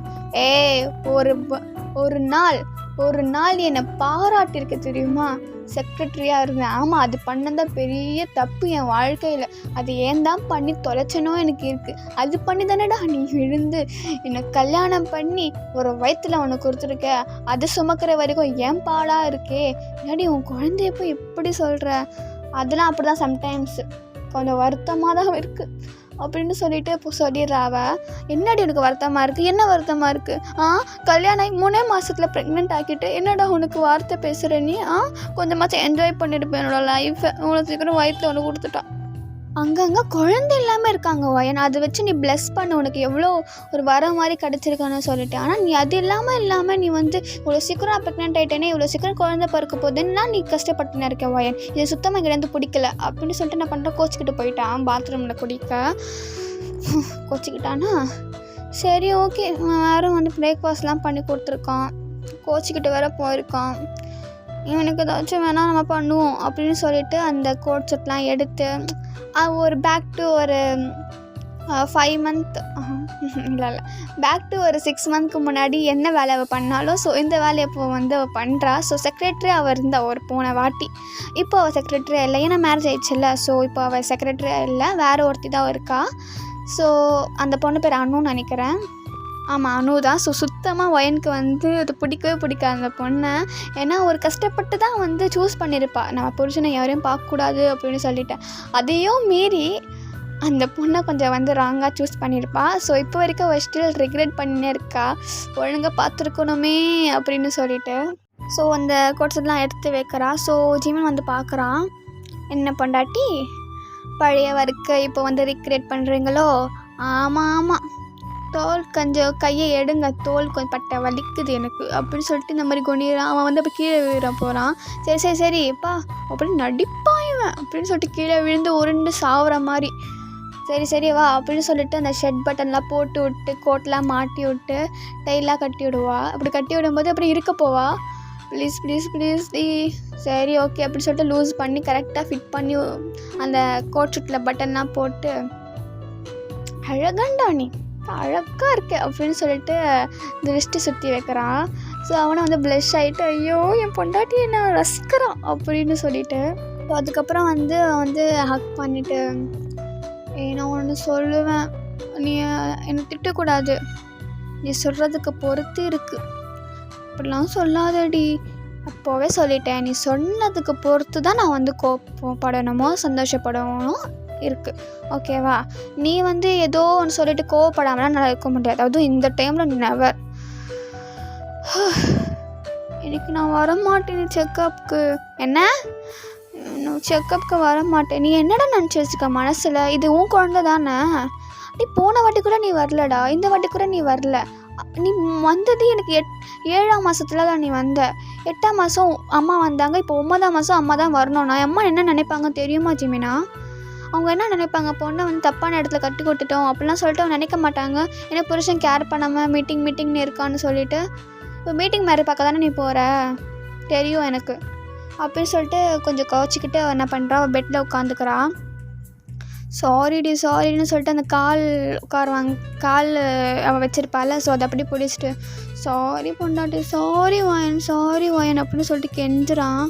ஒரு நாள் என்னை பாராட்டியிருக்க தெரியுமா, செக்ரட்டரியாக இருந்தேன். அது பண்ணதான் பெரிய தப்பு என் வாழ்க்கையில், அது ஏன் தான் பண்ணி தொலைச்சனோ எனக்கு இருக்குது. அது பண்ணி தானேடா நீ விழுந்து என்னை கல்யாணம் பண்ணி ஒரு வயிற்றில் உனக்கு கொடுத்துருக்க, அது சுமக்கிற வரைக்கும் ஏன் பாடாக இருக்கே, இல்லாடி உன் குழந்தைய போய் எப்படி சொல்கிற? அதெல்லாம் அப்படி தான் சம்டைம்ஸ் கொஞ்சம் வருத்தமாக தான் இருக்குது அப்படின்னு சொல்லிட்டு இப்போ சொல்லிடுறாவ. என்னடி உனக்கு வருத்தமாக இருக்குது? என்ன வருத்தமாக இருக்குது? கல்யாணம் ஆகி 3 மாதத்தில் ப்ரெக்னென்ட் ஆக்கிட்டு என்னடா உனக்கு வார்த்தை பேசுகிற நீ? கொஞ்சமாச்சும் என்ஜாய் பண்ணிட்டு என்னோட லைஃப்பை உனக்கு சீக்கிரம் வயிற்றில் ஒன்று கொடுத்துட்டான். அங்கங்கே குழந்தை இல்லாமல் இருக்காங்க வயன், அதை வச்சு நீ ப்ளஸ் பண்ண, உனக்கு எவ்வளோ ஒரு வர மாதிரி கிடச்சிருக்கான்னு சொல்லிட்டு. ஆனால் நீ அது இல்லாமல் நீ வந்து இவ்வளோ சீக்கிரம் ப்ரெக்னென்ட் ஆகிட்டேனே, இவ்வளோ சீக்கிரம் குழந்தை பிறக்க போதுன்னா நீ கஷ்டப்பட்டுன்னு இருக்க வயன், இது சுத்தமாக இங்கேருந்து பிடிக்கல அப்படின்னு சொல்லிட்டு என்ன பண்ணுறேன், கோச்சிக்கிட்டு போயிட்டான் பாத்ரூமில் குடிக்க. கோச்சிக்கிட்டானா சரி ஓகே, வேறு வந்து பிரேக்ஃபாஸ்ட்லாம் பண்ணி கொடுத்துருக்கான், கோச்சிக்கிட்டு வேற போயிருக்கான். இவனுக்கு ஏதாச்சும் வேணால் நம்ம பண்ணுவோம் அப்படின்னு சொல்லிட்டு அந்த கோட் செட்லாம் எடுத்து ஒரு பேக் டு ஒரு 5 மந்த் இல்லை பேக் டு ஒரு 6 மந்த்க்கு முன்னாடி என்ன வேலை அவள் பண்ணாலும், ஸோ இந்த வேலையை இப்போ வந்து அவள் பண்ணுறா. ஸோ செக்ரட்டரி அவள் இருந்தா ஒரு போன வாட்டி, இப்போ அவள் செக்ரட்டரியாக இல்லை, ஏன்னா மேரேஜ் ஆயிடுச்சுல்ல. ஸோ இப்போ அவள் செக்ரட்டரியாக இல்லை, வேறு ஒருத்தி தான் இருக்கா. ஸோ அந்த பொண்ணு பேர் அனுன்னு நினைக்கிறேன். அனு தான். ஸோ சுத்தமாக வயனுக்கு வந்து அது பிடிக்கவே பிடிக்காது அந்த பொண்ணை. ஏன்னா ஒரு கஷ்டப்பட்டு தான் வந்து சூஸ் பண்ணியிருப்பா, நம்ம புருஷனை யாரையும் பார்க்கக்கூடாது அப்படின்னு சொல்லிட்டேன். அதையும் மீறி அந்த பொண்ணை கொஞ்சம் வந்து ராங்காக சூஸ் பண்ணியிருப்பா. ஸோ இப்போ வரைக்கும் அவள் ஸ்டில் ரிக்ரெட் பண்ணினே இருக்கா, ஒழுங்காக பார்த்துருக்கணுமே அப்படின்னு சொல்லிட்டு. ஸோ அந்த கோட்ஸ்லாம் எடுத்து வைக்கிறா. ஸோ ஜிமன் வந்து பார்க்குறான், என்ன பொண்டாட்டி பழைய வர்க்கை இப்போ வந்து ரிக்ரெட் பண்ணுறீங்களோ? ஆமாம், தோல் கொஞ்சம் கையை எடுங்க, தோல் கொஞ்சம் பட்டை வலிக்குது எனக்கு அப்படின்னு சொல்லிட்டு இந்த மாதிரி கொண்டிறான். அவன் வந்து அப்போ கீழே விழ போகிறான். சரிப்பா அப்படின்னு நடிப்பாயுவேன் அப்படின்னு சொல்லிட்டு கீழே விழுந்து உருண்டு சாவுற மாதிரி. சரி வா அப்படின்னு சொல்லிட்டு அந்த ஷெட் பட்டன்லாம் போட்டு விட்டு கோட்லாம் மாட்டி விட்டு டைலாம் கட்டி விடுவா. அப்படி கட்டி விடும்போது அப்படி இருக்க போவா, ப்ளீஸ் சரி ஓகே அப்படின்னு சொல்லிட்டு லூஸ் பண்ணி கரெக்டாக ஃபிட் பண்ணி அந்த கோட் ஷூட்டில் பட்டன்லாம் போட்டு, அழகாண்டா நீ அழகாக இருக்கு அப்படின்னு சொல்லிட்டு திருஷ்டி சுற்றி வைக்கிறான். ஸோ அவனை வந்து ப்ளஷ் ஆகிட்டு ஐயோ என் பொண்டாட்டி என்ன ரசிக்கிறான் அப்படின்னு சொல்லிட்டு ஸோ அதுக்கப்புறம் வந்து ஹக் பண்ணிவிட்டு நான் ஒன்று சொல்லுவேன், நீ என்னை திட்டக்கூடாது, நீ சொல்கிறதுக்கு பொறுத்து இருக்குது, அப்படிலாம் சொல்லாதடி, அப்போவே சொல்லிட்டேன், நீ சொன்னதுக்கு பொறுத்து தான் நான் வந்து கோவப்படணுமோ சந்தோஷப்படணும் இருக்குது, ஓகேவா? நீ வந்து ஏதோ ஒன்று சொல்லிட்டு கோவப்படாமலாம் நல்லா இருக்க முடியாது, அதுவும் இந்த டைமில் நெவர். எனக்கு நான் வரமாட்டேன் செக்கப்புக்கு. என்ன? நான் செக்கப்புக்கு வரமாட்டேன். நீ என்னடா நினச்சி வச்சுக்க மனசில்? இது உன் குழந்தை தானே. நீ போன வாட்டி கூட நீ வரலடா, இந்த வாட்டி கூட நீ வரல. நீ வந்தது எனக்கு 7ஆம் மாதத்துல தான் நீ வந்த. 8ஆம் மாதம் அம்மா வந்தாங்க, இப்போ 9ஆம் மாதம் அம்மா தான் வரணும். நான் அம்மா என்ன நினைப்பாங்க தெரியுமா ஜிமினா? அவங்க என்ன நினைப்பாங்க, பொண்ணை வந்து தப்பான இடத்துல கட்டி கொடுத்துட்டோம் அப்படிலாம் சொல்லிட்டு அவங்க நினைக்க மாட்டாங்க. ஏன்னா புருஷன் கேர் பண்ணாமல் மீட்டிங்னு இருக்கான்னு சொல்லிட்டு. இப்போ மீட்டிங் மாதிரி பார்க்க தானே நீ போகிற, தெரியும் எனக்கு அப்படின்னு சொல்லிட்டு கொஞ்சம் கவச்சிக்கிட்டு என்ன பண்ணுறா, அவள் பெட்டில் உட்காந்துக்கிறா. சாரின்னு சொல்லிட்டு அந்த கால் அவள் வச்சுருப்பாள். ஸோ அதை அப்படி பிடிச்சிட்டு சாரி பொண்டாட்டி, சாரி வாயன் அப்படின்னு சொல்லிட்டு கெஞ்சுறான்.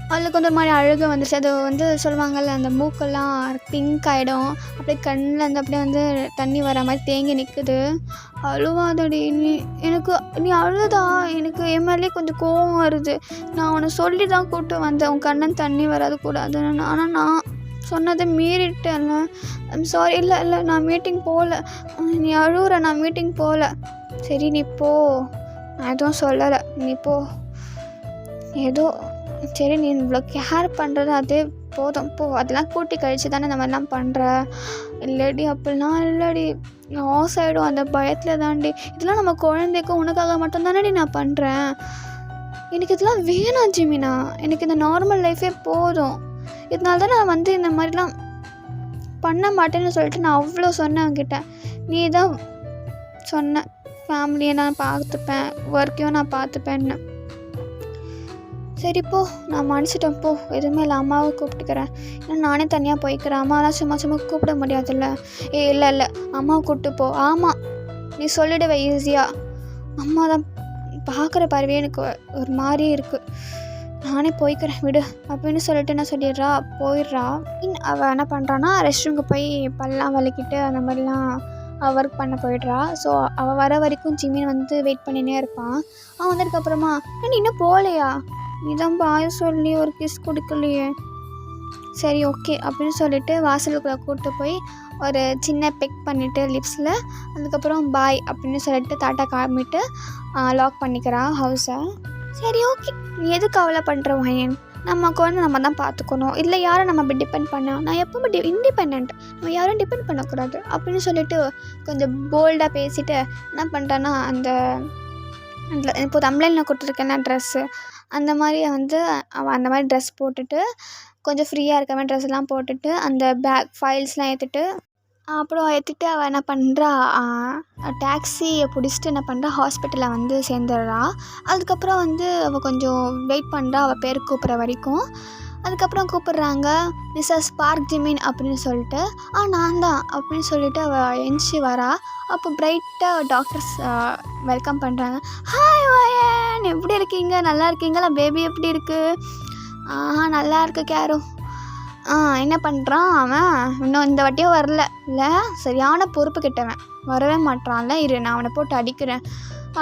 அவளுக்கு வந்து ஒரு மாதிரி அழுக வந்துருச்சு. அது வந்து சொல்லுவாங்கள்ல, அந்த மூக்கெல்லாம் பிங்க் ஆகிடும், அப்படியே கண்ணில் அப்படியே வந்து தண்ணி வர மாதிரி தேங்கி நிற்குது. அழுவாதடி நீ அழுதா, எனக்கு என் மேலே கொஞ்சம் கோவம் வருது. நான் உன்னை சொல்லி தான் கூப்பிட்டு வந்தேன், உன் கண்ணன் தண்ணி வராது கூடாதுன்னு. ஆனால் நான் சொன்னதை மீறிட்டேன்ல, ஐம் சாரி. இல்லை நான் மீட்டிங் போகல, நீ அழுகுற, நான் மீட்டிங் போகல. சரி நீ போ, நான் எதுவும் சொல்லலை, நீ போ. ஏதோ சரி, நீ இவ்வளோ கேர் பண்ணுறது அதே போதும் போ. அதெல்லாம் கூட்டி கழிச்சு தானே இந்த மாதிரிலாம் பண்ணுற. இல்லடி அப்படிலாம் இல்லடி, லாஸ் ஆகிடும் அந்த பயத்தில் தாண்டி. இதெல்லாம் நம்ம குழந்தைக்கும் உனக்காக மட்டும்தானடி நான் பண்ணுறேன். எனக்கு இதெல்லாம் வேணாம் ஜிமினா, எனக்கு இந்த நார்மல் லைஃபே போதும். இதனால தான் நான் வந்து இந்த மாதிரிலாம் பண்ண மாட்டேன்னு சொல்லிட்டு நான் அவ்வளோ சொன்னேன் அவங்ககிட்ட. நீ தான் சொன்ன ஃபேமிலியை நான் பார்த்துப்பேன், ஒர்க்கையும் நான் பார்த்துப்பேன்னு. சரி போ, நான் மன்னிச்சிட்டேன் போ, எதுவுமே இல்லை, அம்மாவை கூப்பிட்டுக்கிறேன். ஏன்னா நானே தனியாக போய்க்கிறேன், அம்மாலாம் சும்மா கூப்பிட முடியாதுல்ல. இல்லை அம்மாவை கூப்பிட்டு போ. ஆமாம், நீ சொல்லிடுவே ஈஸியாக. அம்மா தான் பார்க்குற பார்வையே எனக்கு ஒரு மாதிரி இருக்குது, நானே போய்க்கிறேன் விடு அப்படின்னு சொல்லிட்டு என்ன சொல்லிடுறா, போயிடுறா. அவள் என்ன பண்ணுறான்னா ரெஸ்ட் ரூமுக்கு போய் பல்லாம் வலிக்கிட்டு அந்த மாதிரிலாம் ஒர்க் பண்ண போயிடுறா. ஸோ அவள் வர வரைக்கும் ஜிமின் வந்து வெயிட் பண்ணினே இருப்பான். அவன் வந்ததுக்கப்புறமா நீ இன்னும் போகலையா, நீ தான் பாய் சொல்லி ஒரு கிஸ் கொடுக்கலையே, சரி ஓகே அப்படின்னு சொல்லிட்டு வாசலுக்குள்ளே கூப்பிட்டு போய் ஒரு சின்ன பெக் பண்ணிவிட்டு லிப்ஸில், அதுக்கப்புறம் பாய் அப்படின்னு சொல்லிட்டு டாட்டா காமிட்டு லாக் பண்ணிக்கிறா ஹவுஸை. சரி ஓகே, நீ எதுக்கு கவலை பண்ணுற வாயன், நம்ம குழந்தை நம்ம தான் பார்த்துக்கணும், இல்லை யாரை நம்ம அப்படி டிபெண்ட் பண்ணோம், நான் எப்போவுமே இண்டிபெண்ட், நம்ம யாரும் டிபெண்ட் பண்ணக்கூடாது அப்படின்னு சொல்லிட்டு கொஞ்சம் போல்டாக பேசிவிட்டு என்ன பண்ணுறான்னா, அந்த இப்போ தமிழில் நான் கொடுத்துருக்கேன்னா ட்ரெஸ்ஸு அந்த மாதிரி வந்து அவன் அந்த மாதிரி ட்ரெஸ் போட்டுட்டு கொஞ்சம் ஃப்ரீயாக இருக்க மாதிரி ட்ரெஸ்லாம் போட்டுட்டு அந்த பேக் ஃபைல்ஸ்லாம் ஏற்றிட்டு அவள் என்ன பண்ணுறா, டாக்ஸியை பிடிச்சிட்டு என்ன பண்ணுறா, ஹாஸ்பிட்டலில் வந்து சேர்ந்துடுறா. அதுக்கப்புறம் வந்து அவள் கொஞ்சம் வெயிட் பண்ணுறா, அவள் பேர் கூப்பிட்ற வரைக்கும். அதுக்கப்புறம் கூப்பிட்றாங்க மிஸ்ஸஸ் பார்க் ஜிமின் அப்படின்னு சொல்லிட்டு. நான் தான் அப்படின்னு சொல்லிட்டு அவள் எந்திச்சி வரா. அப்போ பிரைட்டாக டாக்டர்ஸ் வெல்கம் பண்ணுறாங்க. ஹாய் வயன், எப்படி இருக்கீங்க, நல்லா இருக்கீங்களா, பேபி எப்படி இருக்குது? நல்லா இருக்கு கேரோ. என்ன பண்ணுறான் அவன், இன்னும் இந்த வாட்டியும் வரல, இல்லை சரியான பொறுப்பு கிட்டவன், வரவே மாட்டான்ல, இரு நான் அவனை போட்டு அடிக்கிறேன்,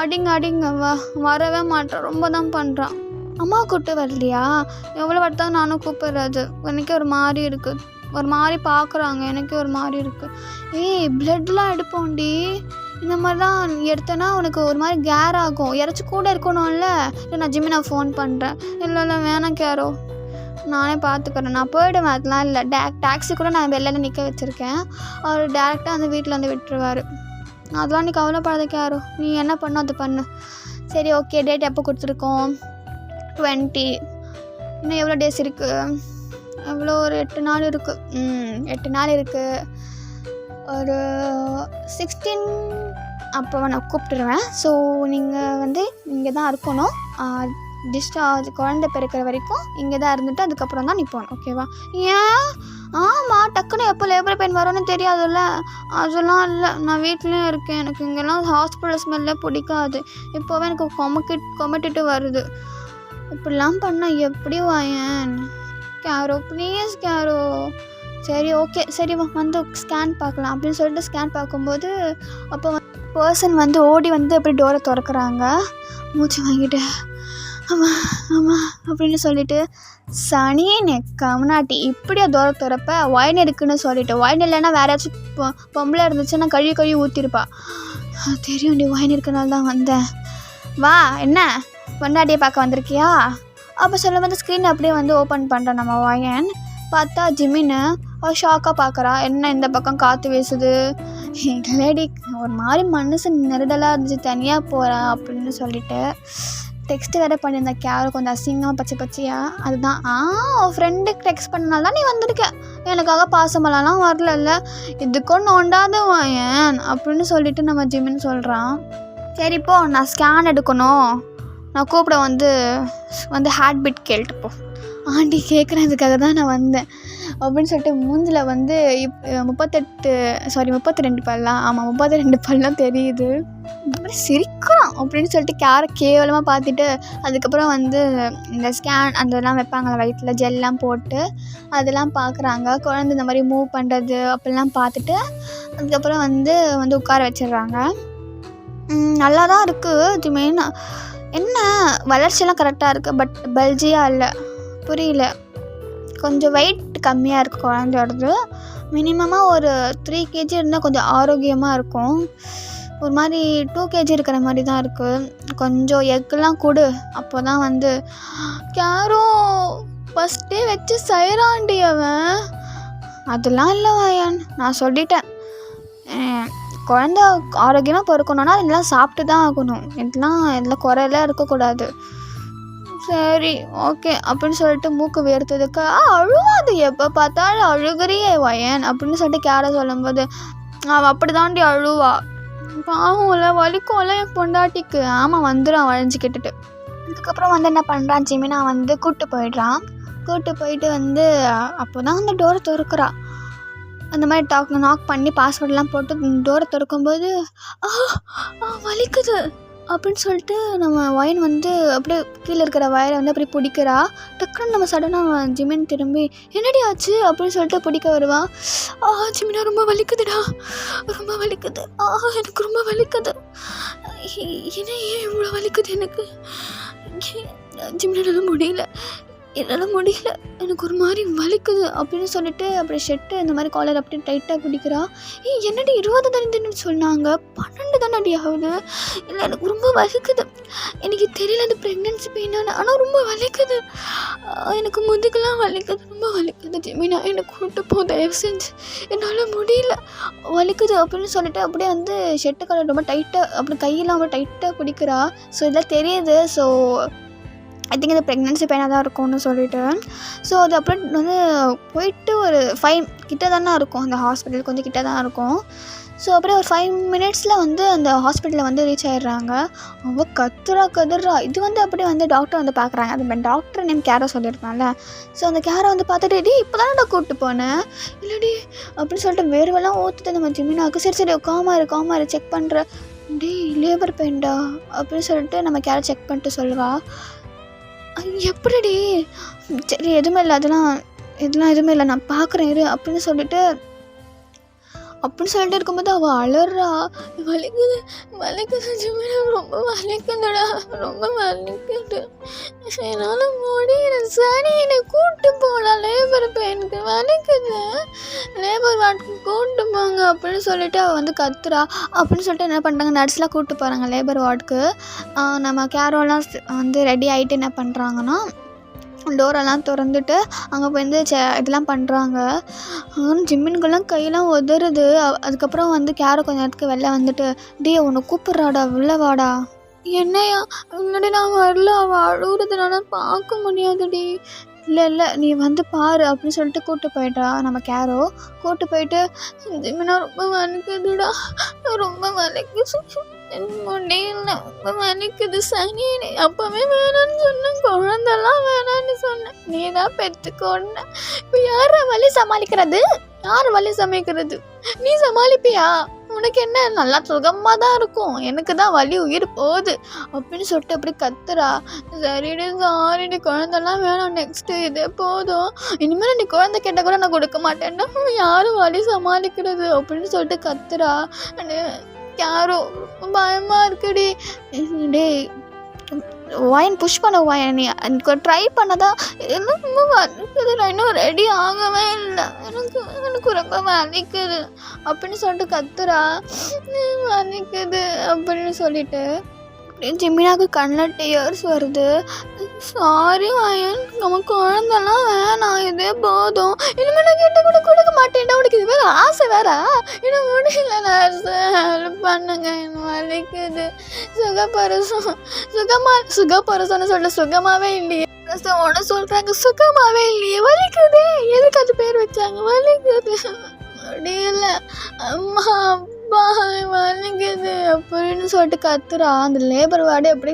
அடிங்க வரவே மாட்டான், ரொம்ப தான் பண்ணுறான். அம்மா கூப்பிட்டு வரலையா, எவ்வளோ வாட்டி தான் நானும் கூப்பிட்றது, எனக்கே ஒரு மாதிரி இருக்குது, ஒரு மாதிரி பார்க்குறாங்க, எனக்கே ஒரு மாதிரி இருக்குது. பிளட்லாம் எடுப்போண்டி, இந்த மாதிரிலாம் எடுத்தேன்னா உனக்கு ஒரு மாதிரி கேர் ஆகும், யாராச்சும் கூட இருக்கணும்ல. இல்லை நான் ஜிம்மினா ஃபோன் பண்ணுறேன். இல்லை வேணாம் கேரோ, நானே பார்த்துக்கிறேன், நான் போயிடுவேன், அதெல்லாம் இல்லை. டாக்ஸி கூட நான் வெளில நிற்க வச்சுருக்கேன், அவர் டேரெக்டாக அந்த வீட்டில் வந்து விட்டுருவார், அதெல்லாம் நீ கவலைப்படாத கேரோ, நீ என்ன பண்ணு அது பண்ணு. சரி ஓகே, டேட் எப்போ கொடுத்துருக்கோம், 20, இன்னும் எவ்வளோ டேஸ் இருக்குது, எவ்வளோ ஒரு 8 நாள் இருக்குது. 8 நாள் இருக்குது, ஒரு 16 அப்போ நான் கூப்பிட்டுருவேன். ஸோ நீங்கள் வந்து இங்கே தான் இருக்கணும், குழந்தை பிறக்கிற வரைக்கும் இங்கே தான் இருந்துட்டு அதுக்கப்புறம் தான் நீ போகணும், ஓகேவா? ஏன்? ஆமாம், டக்குன்னு திடீர்னு எப்போ லேபர் பெயின் வரும்னு தெரியாதுல்ல. அதெல்லாம் இல்லை, நான் வீட்லேயும் இருக்கேன். எனக்கு இங்கெல்லாம் ஹாஸ்பிட்டல் ஸ்மெல்லே பிடிக்காது. இப்போவே எனக்கு கொமட்டிட்டு வருது. இப்படிலாம் பண்ணால் எப்படி வாயன்? கேரோ ப்ளீஸ் கேரோ. சரி ஓகே, சரி வந்து ஸ்கேன் பார்க்கலாம் அப்படின்னு சொல்லிட்டு ஸ்கேன் பார்க்கும்போது அப்போ பர்சன் வந்து ஓடி வந்து அப்படி டோரை திறக்கிறாங்க. மூச்சு வாங்கிட்டு ஆமாம் ஆமாம் அப்படின்னு சொல்லிட்டு, சனியே நெக்கம்னாட்டி இப்படியா டோரை திறப்ப? ஒயின் இருக்குன்னு சொல்லிட்டு, ஒயின் இல்லைன்னா வேற ஏதாச்சும் பொம்பளை இருந்துச்சுன்னா கழுவி ஊற்றிருப்பா. தெரியும், நீ ஒயின் இருக்கனால தான் வந்தேன். வா, என்ன பொண்டாட்டியை பார்க்க வந்திருக்கியா? அப்போ சொல்லும் போது ஸ்க்ரீன் அப்படியே வந்து ஓப்பன் பண்ணுறேன் நம்ம ஒயன். பார்த்தா ஜிமின்னு ஷாக்காக பார்க்குறா. என்ன இந்த பக்கம் காற்று வீசுது? இல்லடி, ஒரு மாதிரி மனசு நெருடலாக இருந்துச்சு, தனியாக போகிறா அப்படின்னு சொல்லிட்டு டெக்ஸ்ட் வேறு பண்ணியிருந்தேன். கேரோ கொஞ்சம் அசிங்கமாக பச்சையா. அதுதான் ஃப்ரெண்டுக்கு டெக்ஸ்ட் பண்ணனால தான் நீ வந்திருக்க, எனக்காக பாசமலாம் வரல, இதுக்கும் நோண்டாத வாயன் அப்படின்னு சொல்லிட்டு நம்ம ஜிமின்னு சொல்கிறான். சரிப்போ, நான் ஸ்கேன் எடுக்கணும், நான் கூப்பிட வந்து ஹார்ட் பீட் கேள்ட்டு போ. ஆண்டி கேட்குறதுக்காக தான் நான் வந்தேன் அப்படின்னு சொல்லிட்டு மூஞ்சில் வந்து 32 பல்லாம், ஆமாம் 32 பல்லாம் தெரியுது. இப்படி சிரிக்கிறான் அப்படின்னு சொல்லிட்டு கேரை கேவலமாக பார்த்துட்டு, அதுக்கப்புறம் வந்து இந்த ஸ்கேன் அதெல்லாம் வைப்பாங்க வயிற்றில் ஜெல்லாம் போட்டு அதெல்லாம் பார்க்குறாங்க. குழந்தை இந்த மாதிரி மூவ் பண்ணுறது அப்படிலாம் பார்த்துட்டு அதுக்கப்புறம் வந்து உட்கார வச்சிடுறாங்க. நல்லா தான் இருக்குது. இது மெயின் என்ன, வளர்ச்சியெல்லாம் கரெக்டாக இருக்குது, பட் பல்ஜியாக இல்லை. புரியல, கொஞ்சம் வெயிட் கம்மியாக இருக்குது குழந்தையோடது. மினிமமாக ஒரு 3 kg இருந்தால் கொஞ்சம் ஆரோக்கியமாக இருக்கும். ஒரு மாதிரி 2 kg இருக்கிற மாதிரி தான் இருக்குது. கொஞ்சம் எக்கெல்லாம் கொடு, அப்போ தான் வந்து கேரோ ஃபஸ்ட்டே வச்சு செய்கிறாண்டி அவன். அதெல்லாம் இல்லை வாயன், நான் சொல்லிட்டேன். குழந்த ஆரோக்கியமாக பிறக்கணுன்னா இதெல்லாம் சாப்பிட்டு தான் ஆகணும். இதெல்லாம் குறையெல்லாம் இருக்கக்கூடாது. சரி ஓகே அப்படின்னு சொல்லிட்டு மூக்கு வேர்த்ததுக்கு அழுவாது, எப்போ பார்த்தாலும் அழுகிறியே வயன் அப்படின்னு சொல்லிட்டு கேர சொல்லும்போது அவள் அப்படி தாண்டி அழுவா. பாவம்ல, வலிக்கும்ல என் பொண்டாட்டிக்கு. ஆமாம், வந்துடும் வளைஞ்சிக்கிட்டுட்டு. அதுக்கப்புறம் வந்து என்ன பண்ணுறான், ஜிமினா வந்து கூப்பிட்டு போயிட்டு வந்து அப்போ தான் அந்த டோரை திறக்கிறா. அந்த மாதிரி நாக் பண்ணி பாஸ்வேர்டெலாம் போட்டு டோரை திறக்கும்போது வலிக்குது அப்படின்னு சொல்லிட்டு நம்ம ஒயின் வந்து அப்படியே கீழே இருக்கிற வயரை வந்து அப்படி பிடிக்கிறா. டக்குன்னு நம்ம சடனாக ஜிமின் திரும்பி என்னடி ஆச்சு அப்படின்னு சொல்லிட்டு பிடிக்க வருவா. ஜிமினா ரொம்ப வலிக்குதுடா, ரொம்ப வலிக்குது, எனக்கு ரொம்ப வலிக்குது. ஏன் இவ்வளோ வலிக்குது எனக்கு? ஜிமினா என்னால் முடியல, எனக்கு ஒரு மாதிரி வலிக்குது அப்படின்னு சொல்லிட்டு அப்படி ஷெட்டு இந்த மாதிரி காலர் அப்படி டைட்டாக பிடிக்கிறா. என்னடி 20 தானே சொன்னாங்க, 12 தானடி ஆகுது. இல்லை, எனக்கு ரொம்ப வலிக்குது, எனக்கு தெரியல அது ப்ரெக்னென்சி பெயினான, ஆனால் ரொம்ப வலிக்குது, எனக்கு முதுகெல்லாம் வலிக்குது, ரொம்ப வலிக்குது. ஜிமினா என்னை கூப்பிட்டு போ தயவு செஞ்சு, என்னால் முடியல, வலிக்குது அப்படின்னு சொல்லிட்டு அப்படியே வந்து ஷெட்டு காலர் ரொம்ப டைட்டாக அப்படி கையெல்லாம் ரொம்ப டைட்டாக பிடிக்கிறா. ஸோ இதெல்லாம் தெரியுது. ஸோ ஐ திங்க் இது ப்ரெக்னென்சி பெயினாக தான் இருக்கும்னு சொல்லிட்டு ஸோ அது அப்புறம் வந்து போயிட்டு ஒரு 5 கிட்ட தானே இருக்கும், அந்த ஹாஸ்பிட்டல் கொஞ்சம் கிட்ட தான் இருக்கும். ஸோ அப்படியே ஒரு 5 மினிட்ஸில் வந்து அந்த ஹாஸ்பிட்டலில் வந்து ரீச் ஆகிடுறாங்க. அவள் கத்துறா. இது வந்து அப்படியே வந்து டாக்டர் வந்து பார்க்குறாங்க. அது டாக்டர் நேம் கேரோ சொல்லியிருப்பான்ல. ஸோ அந்த கேரை வந்து பார்த்துட்டு இப்போ தானே நான் கூப்பிட்டு போனேன், இல்லடி அப்படின்னு சொல்லிட்டு வேர்வெல்லாம் ஊற்றுட்டு நம்ம ஜிமினாவுக்கு சரி காமாரு செக் பண்ணுற, லேபர் பெயின்டா அப்படின்னு சொல்லிட்டு நம்ம கேரை செக் பண்ணிட்டு சொல்லுவா. எப்படிடி? சரி எதுவுமே இல்லை, இதெல்லாம் எதுவுமே இல்லை, நான் பார்க்குறேன் இரு அப்படின்னு சொல்லிட்டு இருக்கும்போது அவள் அலறா. வலிக்குது ஜிமினா, ரொம்ப வலிக்குதுடா, ரொம்ப வலிக்குது, என்னால் முடியல, சரி என்னை கூப்பிட்டு போகலாம் லேபர் பெயினுக்கு, வலிக்குது, லேபர் வார்டுக்கு கூப்பிட்டு போங்க அப்படின்னு சொல்லிட்டு அவள் வந்து கத்துறா. அப்படின்னு சொல்லிட்டு என்ன பண்ணுறாங்க, நர்ஸ்லாம் கூப்பிட்டு போகிறாங்க லேபர் வார்டுக்கு. நம்ம கேரோலாம் வந்து ரெடி ஆகிட்டு என்ன பண்ணுறாங்கன்னா டோரெல்லாம் திறந்துட்டு அங்கே போய் வந்து இதெல்லாம் பண்ணுறாங்க. ஜிம்மின்கெல்லாம் கையெல்லாம் உதறுது. அதுக்கப்புறம் வந்து கேரோ கொஞ்ச நேரத்துக்கு வெளில வந்துட்டு உன்னை கூப்பிட்றாடா, உள்ளே வாடா. என்னையா? முன்னாடி நான் வரல, அவள் அழுகுறதுனால பார்க்க முடியாதுடி. இல்லை நீ வந்து பாரு அப்படின்னு சொல்லிட்டு கூப்பிட்டு போயிட்டா நம்ம கேரோ. கூப்பிட்டு போயிட்டு ஜிமினா ரொம்ப வலிக்குதுடா, ரொம்ப வலிக்குது, முடியல, ரொம்ப வலிக்குது, சனி அப்போவே வேணான்னு சொன்னேன், குழந்தெல்லாம் வேணான்னு சொன்னேன், நீ தான் பெற்றுக்கோன்னு, இப்போ யாரா வலி சமாளிக்கிறது? யார் வலி சமைக்கிறது? நீ சமாளிப்பியா? உனக்கு என்ன, நல்லா சுகமாக தான் இருக்கும், எனக்கு தான் வலி உயிர் போகுது அப்படின்னு சொல்லிட்டு அப்படி கத்துறா. சரிடி சாரிடி, குழந்தெல்லாம் வேணாம், நெக்ஸ்ட்டு இதே போதும், இனிமேல் நீ குழந்தை கேட்டால் கூட நான் கொடுக்க மாட்டேன்னா யாரும் வலி சமாளிக்கிறது அப்படின்னு சொல்லிட்டு கத்துறா. யாரோ பயமாக இருக்குடி. டேய் ஒயின் புஷ் பண்ண ஒயின், நீ எனக்கு ட்ரை பண்ணதான் எனக்கு ரொம்ப வலிக்குது, நான் இன்னும் ரெடி ஆகவே இல்லை, எனக்கு ரொம்ப வலிக்குது அப்படின்னு சொல்லிட்டு கத்துறா. வலிக்குது அப்படின்னு சொல்லிட்டு ஜிமினாக்கு கண்ணில் டியர்ஸ் வருது. சாரி வயன், நம்ம குழந்தெல்லாம் வேணாம், இதே போதும், இனிமேல் நான் கேட்ட கூட கொடுக்க மாட்டேன்டா, உனக்கு இது வேறு ஆசை வேறா? இன்னும் முடியல நர்ஸ், ஹெல்ப் பண்ணுங்க, எனக்கு வலிக்குது. சுகப்பரசம்னு சொல்ல சுகமாகவே இல்லையே, ஒன்று சொல்கிறாங்க சுகமாகவே இல்லையே, வலிக்குதே, எதுக்கு அது பேர் வச்சாங்க, வலிக்குது முடியல அம்மா அப்பா வலிக்குது அப்படின்னு சொல்லிட்டு கத்துறா. அந்த லேபர் வார்டு அப்படி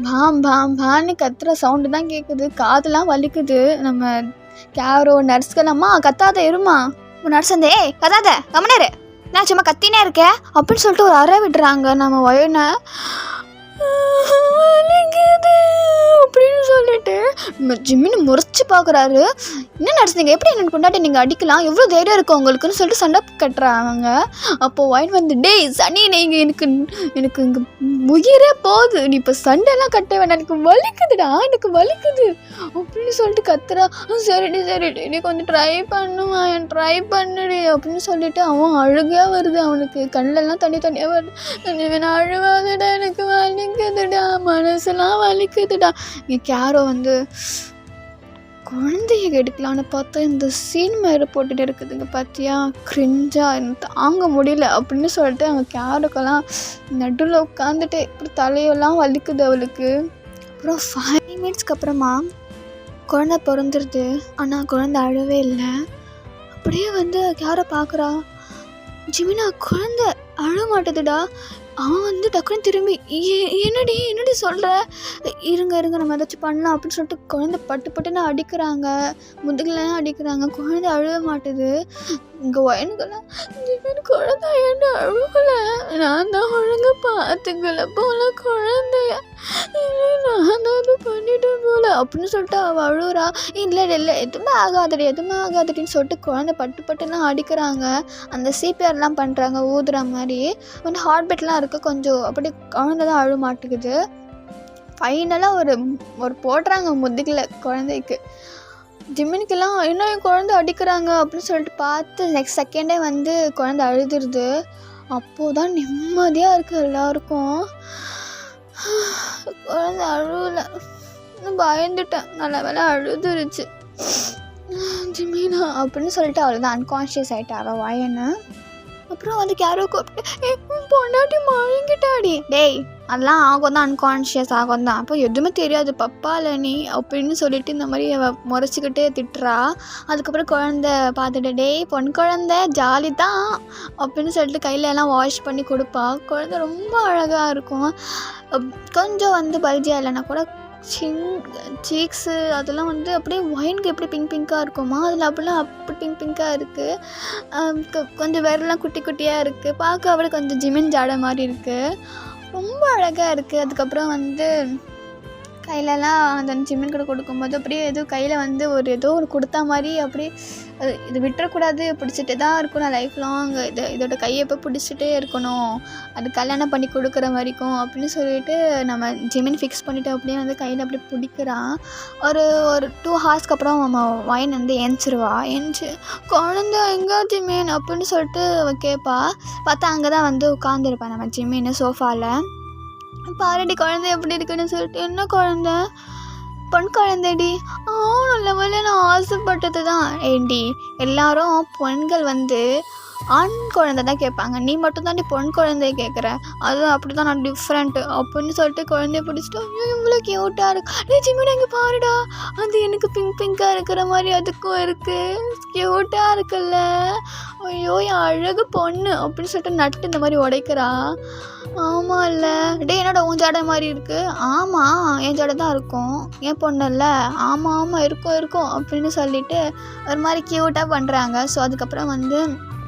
பாம் பாம் பான்னு கத்துற சவுண்டு தான் கேட்குது, காதெல்லாம் வலிக்குது. நம்ம கேரோ நர்ஸ்கெல்லாம்மா கத்தாத இருமா, நர்ஸ் வந்து ஏய் கத்தாத கமனரு, நான் சும்மா கத்தினே இருக்கேன் அப்படின்னு சொல்லிட்டு ஒரு அறை விடுறாங்க நம்ம வயனை. வலிக்குது அப்படின்னு சொல்லிட்டு நம்ம ஜிம்மின்னு முறைச்சி பார்க்குறாரு. என்ன நர்ஸ், எப்படி என்னோட கொண்டாட்டி நீங்கள் அடிக்கலாம், எவ்வளோ தைரியம் இருக்கும் உங்களுக்குன்னு சொல்லிட்டு சண்டை கட்டுறாங்க. அப்போது ஒயின் வந்து டேய் சனி, நீங்கள் எனக்கு இங்கே உயிரே போகுது, நீ இப்போ சண்டைலாம் கட்ட வேணாம், எனக்கு வலிக்குதுடா, எனக்கு வலிக்குது அப்படின்னு சொல்லிட்டு கத்துறா. சரிடி நீ கொஞ்சம் ட்ரை பண்ணுவான், ட்ரை பண்ணுடி அப்படின்னு சொல்லிட்டு அவன் அழுகையாக வருது, அவனுக்கு கண்ணெல்லாம் தனியாக வருது. நான் அழுவாதுடா, எனக்கு வலிக்குதுடா, மனசுலாம் வலிக்குதுடா. இங்கே கேரோ வந்து குழந்தைய எடுக்கலான்னு பார்த்தா இந்த சீன் மேலே போட்டுட்டு இருக்குதுங்க பார்த்தியா, கிரிஞ்சாக எனக்கு தாங்க முடியல அப்படின்னு சொல்லிட்டு அவங்க கேரோக்கெல்லாம் நடுவில் உட்காந்துட்டு இப்படி தலையெல்லாம் வலிக்குது அவளுக்கு. அப்புறம் 5 மினிட்ஸ்க்கு அப்புறமா குழந்தை பிறந்துருது. ஆனால் குழந்தை அழவே இல்லை. அப்படியே வந்து கேரோ பார்க்குறா, ஜிமினா குழந்தை அழ மாட்டேதுடா. அவன் வந்து டக்குன்னு திரும்பி என்னடி சொல்கிற, இருங்க நம்ம ஏதாச்சும் பண்ணலாம் அப்படின்னு சொல்லிட்டு குழந்தை பட்டுன்னு அடிக்கிறாங்க, முதுகுலாம் அடிக்கிறாங்க, குழந்தை அழுவ மாட்டுது. இங்கே வயனுக்கெல்லாம் ஜிமின் குழந்தை என்ன அழுவலை, நான் தான் ஒழுங்காக பார்த்துக்கல போல குழந்தைய, நான் தான் அது பண்ணிட்டேன் போல அப்படின்னு சொல்லிட்டு அவள் அழுவுறா. இல்லை எதுவுமே ஆகாதடின்னு சொல்லிட்டு குழந்தை பட்டுலாம் அடிக்கிறாங்க. அந்த சிபிஆர்லாம் பண்ணுறாங்க, ஊதுற மாதிரி வந்து ஹார்ட் பீட்லாம் இருக்குது கொஞ்சம், அப்படி குழந்தை தான் அழுவ மாட்டேங்குது. ஃபைனலாக ஒரு போடுறாங்க முதுகில் குழந்தைக்கு. ஜிமினுக்கெல்லாம் இன்னும் குழந்தை அடிக்கிறாங்க அப்படின்னு சொல்லிட்டு பார்த்து நெக்ஸ்ட் செகண்டே வந்து குழந்தை அழுதுருது. அப்போது தான் நிம்மதியாக இருக்குது எல்லாருக்கும். குழந்தை அழுவலை, பயந்துட்டேன், நல்ல வேலை அழுதுருச்சு ஜிமினா அப்படின்னு சொல்லிட்டு அவள் தான் அன்கான்ஷியஸ் ஆகிட்டா அவள் வயனு. அப்புறம் வந்து கேரோ கூப்பிட்டு பொண்டாட்டி மழுங்கிட்டாடி. டேய் அதெல்லாம் ஆகும் தான், அன்கான்ஷியஸ் ஆகும் தான், அப்போ எதுவுமே தெரியாது பப்பால நீ அப்படின்னு சொல்லிட்டு இந்த மாதிரி அவள் முறைச்சிக்கிட்டே திட்டுறா. அதுக்கப்புறம் குழந்தை பார்த்துட்டு டேய் பொன் குழந்தை ஜாலி தான் அப்படின்னு சொல்லிட்டு கையில் எல்லாம் வாஷ் பண்ணி கொடுப்பா. குழந்தை ரொம்ப அழகாக இருக்கும். கொஞ்சம் வந்து பல்ஜியாக இல்லைன்னா கூட சீக்ஸு அதெல்லாம் வந்து அப்படியே ஒயினுக்கு எப்படி பிங்காக இருக்குமா, அதில் அப்படிலாம் அப்படி பிங்காக இருக்குது. கொஞ்சம் விரலாம் குட்டி குட்டியாக இருக்குது, பார்க்க அப்படியே கொஞ்சம் ஜிமின் ஜாடை மாதிரி இருக்குது, ரொம்ப அழகாக இருக்குது. அதுக்கப்புறம் வந்து கையிலலாம் அந்த ஜிமின் கூட கொடுக்கும்போது அப்படியே கையில் வந்து ஏதோ ஒரு கொடுத்தா மாதிரி அப்படியே இது விட்டுறக்கூடாது, பிடிச்சிட்டே தான் இருக்கணும் லைஃப் லாங், இதோட கையை எப்போ பிடிச்சிட்டே இருக்கணும், அது கல்யாணம் பண்ணி கொடுக்குற வரைக்கும் அப்படின்னு சொல்லிட்டு நம்ம ஜிமின் ஃபிக்ஸ் பண்ணிவிட்டு அப்படியே வந்து கையில் அப்படியே பிடிக்கிறான். ஒரு 2 ஹார்ஸ்க்கு அப்புறம் நம்ம ஒயின் வந்து ஏஞ்சிருவா. குழந்தை எங்கே ஜிமின் அப்படின்னு சொல்லிட்டு கேட்பா. பார்த்தா அங்கே தான் வந்து உட்காந்துருப்பேன் நம்ம ஜிமின் சோஃபாவில். பாரடி குழந்தை எப்படி இருக்குன்னு சொல்லிட்டு, என்ன குழந்தை, பொன் குழந்தைடி. நல்ல வேலை, நான் ஆசைப்பட்டது தான். ஏண்டி எல்லாரும் பெண்கள் வந்து ஆண் குழந்தை தான் கேட்பாங்க, நீ மட்டும் தாண்டி பொன் குழந்தைய கேட்குற, அது அப்படி தான் நான் டிஃப்ரெண்ட்டு அப்படின்னு சொல்லிட்டு குழந்தைய பிடிச்சிட்டு இவ்வளோ க்யூட்டாக இருக்கு. ஜிமினா இங்கே பாருடா, அது எனக்கு பிங்காக இருக்கிற மாதிரி அதுக்கும் இருக்குது, க்யூட்டாக இருக்குல்ல ஐயோ என் அழகு பொண்ணு அப்படின்னு சொல்லிட்டு நட்டு இந்த மாதிரி உடைக்கிறா. ஆமாம் இல்லை டே என்னோட உன் ஜடை மாதிரி இருக்குது. ஆமாம் என் ஜடை தான் இருக்கும், என் பொண்ணு இல்லை. ஆமாம் ஆமாம் இருக்கும் அப்படின்னு சொல்லிட்டு ஒரு மாதிரி க்யூட்டாக பண்ணுறாங்க. ஸோ அதுக்கப்புறம் வந்து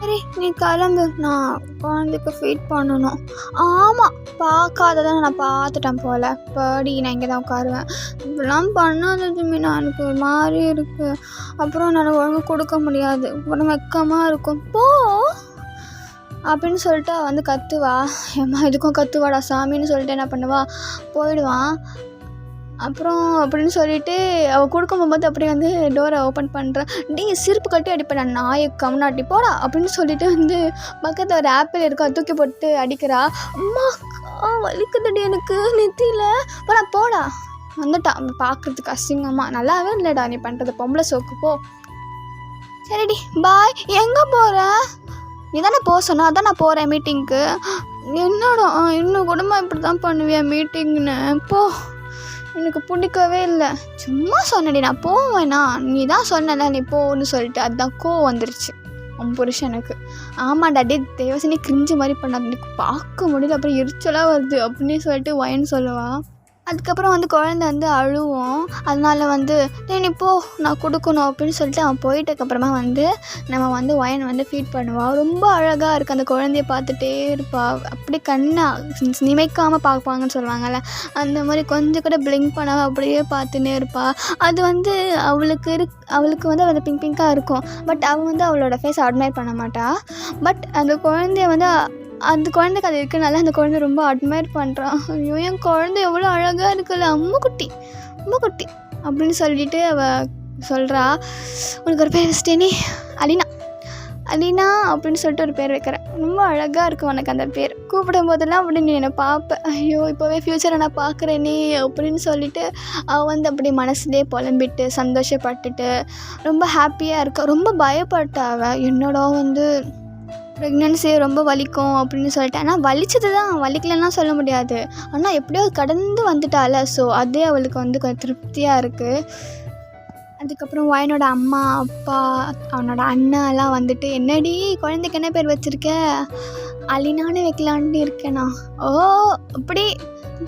சரி நீ கிளம்பு, நான் குழந்தைக்கு ஃபீட் பண்ணணும். ஆமாம் பார்க்காததான் நான் பார்த்துட்டேன் போல், படி நான் இங்கே தான் உட்காருவேன். இப்படிலாம் பண்ணாத ஜிமினா, எனக்கு ஒரு மாதிரி இருக்குது. அப்புறம் நான் ஒழுங்கு கொடுக்க முடியாது, அப்புறம் வெக்கமாக இருக்கும். போ அப்படின்னு சொல்லிட்டு வந்து கத்துவா. ஏம்மா இதுக்கும் கத்துவாடா சாமின்னு சொல்லிட்டு என்ன பண்ணுவா, போயிடுவான். அப்புறம் அப்படின்னு சொல்லிட்டு அவள் கொடுக்க போகும்போது அப்படியே வந்து டோரை ஓப்பன் பண்ணுறான். டீ சிரிப்பு கட்டி அடிப்பேன் நான், நாயை கம்னாட்டி போடா அப்படின்னு சொல்லிட்டு வந்து பக்கத்தில் ஒரு ஆப்பிள் இருக்கா தூக்கி போட்டு அடிக்கிறா. அம்மா வலிக்குதுடி எனக்கு நெத்தியில், போடா வந்துட்டான் பார்க்குறதுக்கு அசிங்கம்மா. நல்லாவே இல்லைடா நீ பண்ணுறது, பொம்பளை சோக்கு போ. சரிடி பாய். எங்கே போகிற? நீ தானே போக சொன்னா, அதான் நான் போகிறேன் மீட்டிங்க்கு. என்னடா இன்னும் குடும்பம் இப்படி தான் பண்ணுவியா மீட்டிங்னு, போ. எனக்கு பிடிக்கவே இல்லை, சும்மா சொன்னடி நான் போவேண்ணா, நீ தான் சொன்னல நீ போன்னு சொல்லிட்டு அதுதான் கோவம் வந்துருச்சு உன் புருஷனுக்கு. ஆமாண்டா டே தேவசனி கிரிஞ்சு மாதிரி பண்ணாது, எனக்கு பார்க்க முடியல, அப்புறம் எரிச்சலாக வருது அப்படின்னு சொல்லிட்டு ஒயன்னு சொல்லுவாள். அதுக்கப்புறம் வந்து குழந்தை வந்து அழுவோம். அதனால வந்து நீ போ நான் கொடுக்கணும் அப்படின்னு சொல்லிட்டு அவன் போயிட்டதுக்கப்புறமா வந்து நம்ம வந்து ஒயன் வந்து ஃபீட் பண்ணுவாள். ரொம்ப அழகாக இருக்குது, அந்த குழந்தைய பார்த்துட்டே இருப்பாள். அப்படி கண்ணை நிமைக்காமல் பார்ப்பாங்கன்னு சொல்லுவாங்கள்ல, அந்த மாதிரி கொஞ்சம் கூட பிளிங்க் பண்ணாமல் அப்படியே பார்த்துன்னே இருப்பாள். அது வந்து அவளுக்கு வந்து அது பிங்காக இருக்கும். பட் அவள் வந்து அவளோட ஃபேஸ் அட்மையர் பண்ண மாட்டாள். பட் அந்த குழந்தைய வந்து அந்த குழந்தைக்கு அது இருக்கனால அந்த குழந்தை ரொம்ப அட்மையர் பண்ணுறான். ஐயோ என் குழந்தை எவ்வளோ அழகாக இருக்குல்ல, அம்மா குட்டி அப்படின்னு சொல்லிட்டு அவள் சொல்கிறா. உனக்கு ஒரு பேர் வச்சிட்டேனே, அலினா அப்படின்னு சொல்லிட்டு ஒரு பேர் வைக்கிறேன். ரொம்ப அழகாக இருக்கும் உனக்கு அந்த பேர். கூப்பிடும் போதெல்லாம் அப்படி நீ என்னை பார்ப்பேன். ஐயோ இப்போவே ஃப்யூச்சரை நான் பார்க்குறேனே அப்படின்னு சொல்லிட்டு அவள் வந்து அப்படி மனசுலேயே புலம்பிட்டு சந்தோஷப்பட்டுட்டு ரொம்ப ஹாப்பியாக இருக்கா. ரொம்ப பயப்பட்டா அவள், என்னோட வந்து ப்ரெக்னென்சி ரொம்ப வலிக்கும் அப்படின்னு சொல்லிட்டு. ஆனால் வலிச்சது தான், வலிக்கலன்னா சொல்ல முடியாது. ஆனால் எப்படியோ கடந்து வந்துட்டால, ஸோ அதே அவளுக்கு வந்து கொஞ்சம் திருப்தியாக இருக்குது. அதுக்கப்புறம் ஒயனோட அம்மா அப்பா அவனோட அண்ணாலாம் வந்துட்டு என்னடி குழந்தைக்கு என்ன பேர் வச்சுருக்க? அலினான்னு வைக்கலான்ட்டு இருக்கேண்ணா. ஓ அப்படி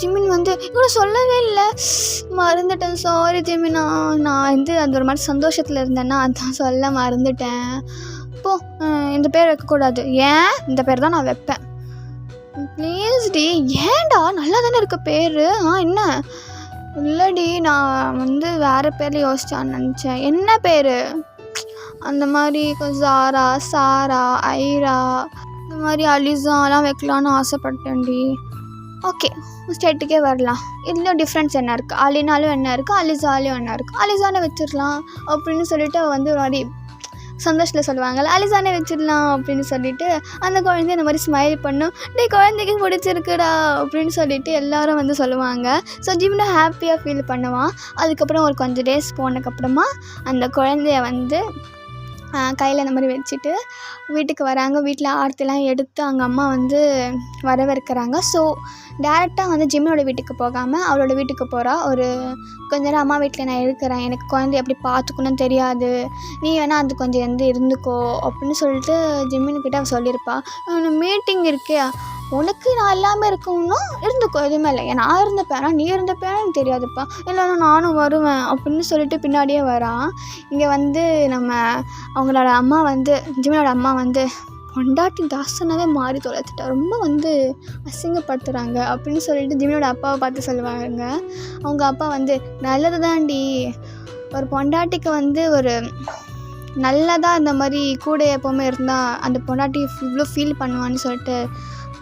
ஜிமின் வந்து இவ்வளோ சொல்லவே இல்லை, மறந்துட்டேன் சாரி ஜிமினா, நான் வந்து அந்த ஒரு மாதிரி சந்தோஷத்தில் இருந்தேன்னா அதான் சொல்ல மறந்துட்டேன். இப்போ இந்த பேர் வைக்கக்கூடாது. ஏன் இந்த பேர் தான் நான் வைப்பேன் ப்ளீஸ் டி. ஏன்டா நல்லா தானே இருக்க பேர். என்ன இல்லைடி நான் வந்து வேறு பேரில் யோசிச்சான்னு நினச்சேன். என்ன பேர்? அந்த மாதிரி ஜாரா சாரா ஐரா இந்த மாதிரி அலிசாலாம் வைக்கலான்னு ஆசைப்பட்டேன்டி. ஓகே ஸ்டேட்டுக்கே வரலாம். இதில் டிஃப்ரென்ஸ் என்ன இருக்குது, அலினாலும் என்ன இருக்குது அலிசாலையும் என்ன இருக்குது, அலிசானை வச்சிடலாம் அப்படின்னு சொல்லிட்டு வந்து ஒரு மாதிரி சந்தோஷத்தில் சொல்லுவாங்கள்ல, அலிசானே வச்சிடலாம் அப்படின்னு சொல்லிட்டு அந்த குழந்தைய இந்த மாதிரி ஸ்மைல் பண்ணும். டே குழந்தைக்கு பிடிச்சிருக்குடா அப்படின்னு சொல்லிட்டு எல்லாரும் வந்து சொல்லுவாங்க. ஸோ ஜிம்னா ஹாப்பியாக ஃபீல் பண்ணுவான். அதுக்கப்புறம் ஒரு கொஞ்சம் டேஸ் போனதுக்கப்புறமா அந்த குழந்தைய வந்து கையில் இந்த மாதிரி வச்சுட்டு வீட்டுக்கு வராங்க. வீட்டில் ஆர்த்திலாம் எடுத்து அவங்க அம்மா வந்து வரவேற்கிறாங்க. ஸோ டேரெக்டாக வந்து ஜிம்மினோட வீட்டுக்கு போகாமல் அவளோட வீட்டுக்கு போகிறா. ஒரு கொஞ்ச நேரம் அம்மா வீட்டில் நான் இருக்கிறேன், எனக்கு குழந்தைய எப்படி பார்த்துக்கணும்னு தெரியாது, நீ வேணால் அது கொஞ்சம் வந்து இருந்துக்கோ அப்படின்னு சொல்லிட்டு ஜிம்மின்கிட்ட அவள் சொல்லியிருப்பா. மீட்டிங் இருக்கே உனக்கு நான் எல்லாமே இருக்கணும்னா இருந்துக்கோ, எதுவுமே இல்லை, நான் இருந்தப்பேனா நீ இருந்தப்பேனா எனக்கு தெரியாதுப்பா, இல்லைன்னா நானும் வருவேன் அப்படின்னு சொல்லிட்டு பின்னாடியே வரான். இங்கே வந்து நம்ம அவங்களோட அம்மா வந்து ஜிம்மினோட அம்மா வந்து பொண்டாட்டி தாசனாவே மாறி தொலைச்சிட்டா, ரொம்ப வந்து அசிங்கப்படுத்துகிறாங்க அப்படின்னு சொல்லிட்டு ஜிம்மினோட அப்பாவை பார்த்து சொல்லுவாங்க. அவங்க அப்பா வந்து நல்லது தான்டி, ஒரு பொண்டாட்டிக்கு வந்து ஒரு நல்லதாக இந்த மாதிரி கூட எப்போவுமே இருந்தால் அந்த பொண்டாட்டி இவ்வளோ ஃபீல் பண்ணுவான்னு சொல்லிட்டு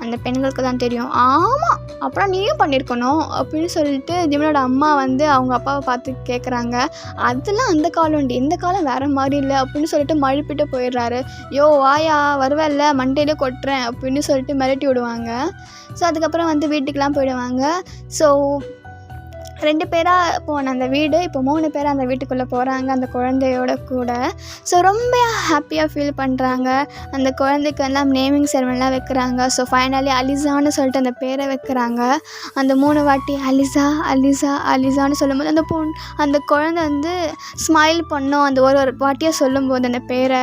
அந்த பெண்களுக்கு தான் தெரியும். ஆமாம் அப்புறம் நீயும் பண்ணியிருக்கணும் அப்படின்னு சொல்லிட்டு ஜிம்மினோட அம்மா வந்து அவங்க அப்பாவை பார்த்து கேட்குறாங்க. அதெல்லாம் அந்த காலம்டி, இந்த காலம் வேறு மாதிரி இல்லை அப்படின்னு சொல்லிட்டு மழுப்பிட்டு போயிடுறாரு. யோ வாயா வருவேல்ல மண்டையிலே கொட்டுறேன் அப்படின்னு சொல்லிட்டு மிரட்டி விடுவாங்க. ஸோ அதுக்கப்புறம் வந்து வீட்டுக்கெலாம் போயிடுவாங்க. ஸோ 2 பேராக போன அந்த வீடு இப்போ 3 பேர் அந்த வீட்டுக்குள்ளே போகிறாங்க அந்த குழந்தையோட கூட. ஸோ ரொம்ப ஹாப்பியாக ஃபீல் பண்ணுறாங்க. அந்த குழந்தைக்கு எல்லாம் நேமிங் செரமனிலாம் வைக்கிறாங்க. ஸோ ஃபைனலி அலிசான்னு சொல்லிட்டு அந்த பேரை வைக்கிறாங்க. அந்த 3 வாட்டி அலிசா அலிசா அலிசான்னு சொல்லும்போது அந்த குழந்தை வந்து ஸ்மைல் பண்ணோம் அந்த ஒரு வாட்டியாக சொல்லும்போது அந்த பேரை.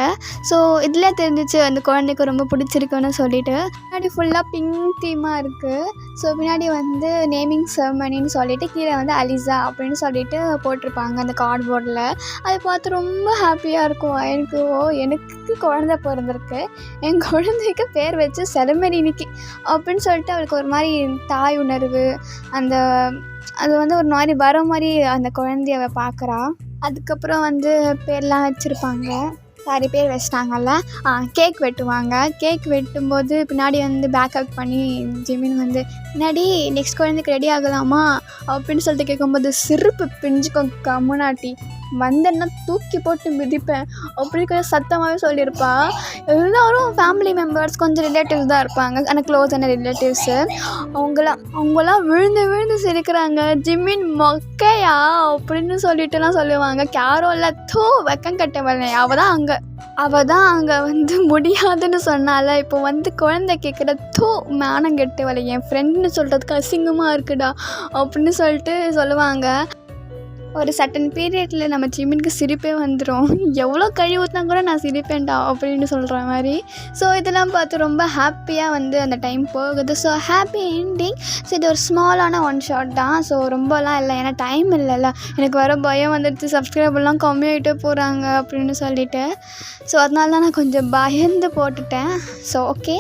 ஸோ இதில் தெரிஞ்சிச்சு அந்த குழந்தைக்கு ரொம்ப பிடிச்சிருக்குன்னு சொல்லிட்டு. பின்னாடி ஃபுல்லாக பிங்க் தீமாக இருக்குது. ஸோ பின்னாடி வந்து நேமிங் செரமனின்னு சொல்லிட்டு கீழே வந்து அலிசா அப்படின்னு சொல்லிட்டு போட்டிருப்பாங்க அந்த கார்ட்போர்டில். அதை பார்த்து ரொம்ப ஹாப்பியாக இருக்கும். எனக்கு குழந்தை பிறந்திருக்கு, என் குழந்தைக்கு பேர் வச்சு செரமனி இன்னைக்கு அப்படின்னு சொல்லிட்டு அவளுக்கு ஒரு மாதிரி தாய் உணர்வு அது வந்து ஒரு மாதிரி வர மாதிரி அந்த குழந்தைய அவள் பார்க்குறா. அதுக்கப்புறம் வந்து பேர்லாம் வச்சுருப்பாங்க. பாதி பேர் வச்சிட்டாங்கல்ல. கேக் வெட்டுவாங்க. கேக் வெட்டும்போது பின்னாடி வந்து பேக்கப் பண்ணி ஜிமின் வந்து பின்னாடி நெக்ஸ்ட் குழந்தைக்கு ரெடி ஆகலாமா அப்படின்னு சொல்லிட்டு கேட்கும்போது சிரிப்பு பிஞ்சுக்கும் கம்முனாட்டி வந்தேன்னா தூக்கி போட்டு மிதிப்பேன் அப்படின்னு கொஞ்சம் சத்தமாகவே சொல்லியிருப்பா. எல்லோரும் ஃபேமிலி மெம்பர்ஸ் கொஞ்சம் ரிலேட்டிவ்ஸ் தான் இருப்பாங்க, ஆனால் க்ளோஸான ரிலேட்டிவ்ஸு. அவங்களாம் விழுந்து சிரிக்கிறாங்க. ஜிம்மின் மொக்கையா அப்படின்னு சொல்லிட்டுலாம் சொல்லுவாங்க. கேரோல வெக்கம் கட்டவளே அவள் தான் அங்கே வந்து முடியாதுன்னு சொன்னால இப்போ வந்து குழந்தை கேட்குற மேனம் கெட்டவளை என் ஃப்ரெண்டுன்னு சொல்கிறதுக்கு அசிங்கமாக இருக்குடா அப்படின்னு சொல்லிட்டு சொல்லுவாங்க. ஒரு சட்டன் பீரியடில் நம்ம ஜிம்மினுக்கு சிரிப்பே வந்துடும். எவ்வளோ கழுவி ஊற்றினா கூட நான் சிரிப்பேன்டா அப்படின்னு சொல்கிற மாதிரி. ஸோ இதெல்லாம் பார்த்து ரொம்ப ஹாப்பியாக வந்து அந்த டைம் போகுது. So happy ending. ஸோ இது ஒரு ஸ்மாலான ஒன் ஷாட் தான். ஸோ ரொம்பலாம் இல்லை, ஏன்னா டைம் இல்லைல்ல. எனக்கு வர பயம் வந்துடுச்சு, சப்ஸ்கிரைபர்லாம் கம்மியாகிட்டே போகிறாங்க அப்படின்னு சொல்லிட்டு. ஸோ அதனால தான் நான் கொஞ்சம் பயந்து போட்டுட்டேன். ஸோ ஓகே,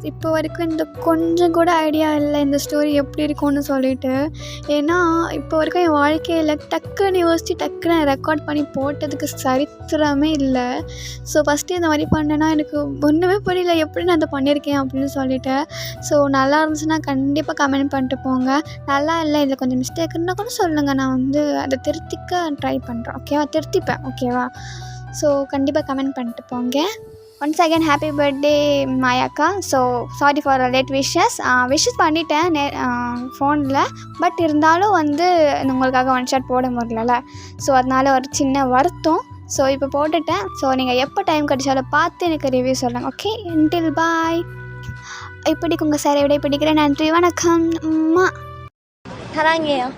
இப்போ வரைக்கும் இந்த கொஞ்சம் கூட ஐடியா இல்லை இந்த ஸ்டோரி எப்படி இருக்கும்னு சொல்லிட்டு. ஏன்னா இப்போ வரைக்கும் என் வாழ்க்கையில் டக்குன்னு யோசித்து டக்குன்னு ரெக்கார்ட் பண்ணி போட்டதுக்கு சரித்திரமே இல்லை. ஸோ ஃபஸ்ட்டு இந்த மாதிரி பண்ணேன்னா எனக்கு ஒன்றுமே புரியல எப்படி நான் அதை பண்ணியிருக்கேன் அப்படின்னு சொல்லிட்டு. ஸோ நல்லா இருந்துச்சுன்னா கண்டிப்பாக கமெண்ட் பண்ணிட்டு போங்க. நல்லா இல்லை இதில் கொஞ்சம் மிஸ்டேக் இருந்தால் கூட சொல்லுங்கள், நான் வந்து அதை திருத்திக்க ட்ரை பண்ணுறேன். ஓகேவா, திருத்திப்பேன். ஓகேவா, ஸோ கண்டிப்பாக கமெண்ட் பண்ணிட்டு போங்க. ஒன்ஸ் அகேன் ஹாப்பி பர்த்டே மாயாக்கா. So sorry for late wishes பண்ணிட்டேன் ஃபோனில். பட் இருந்தாலும் வந்து உங்களுக்காக ஒன் ஷாட் போட முடியல. ஸோ அதனால் ஒரு சின்ன வருத்தம். ஸோ இப்போ போட்டுட்டேன். ஸோ நீங்கள் எப்போ டைம் கிடைச்சாலும் பார்த்து எனக்கு ரிவ்யூ சொல்லுங்கள். ஓகே, until பாய். இப்படிக்கு உங்கள் சாரை விட பிடிக்கிறேன். நன்றி, வணக்கம். 사랑해요.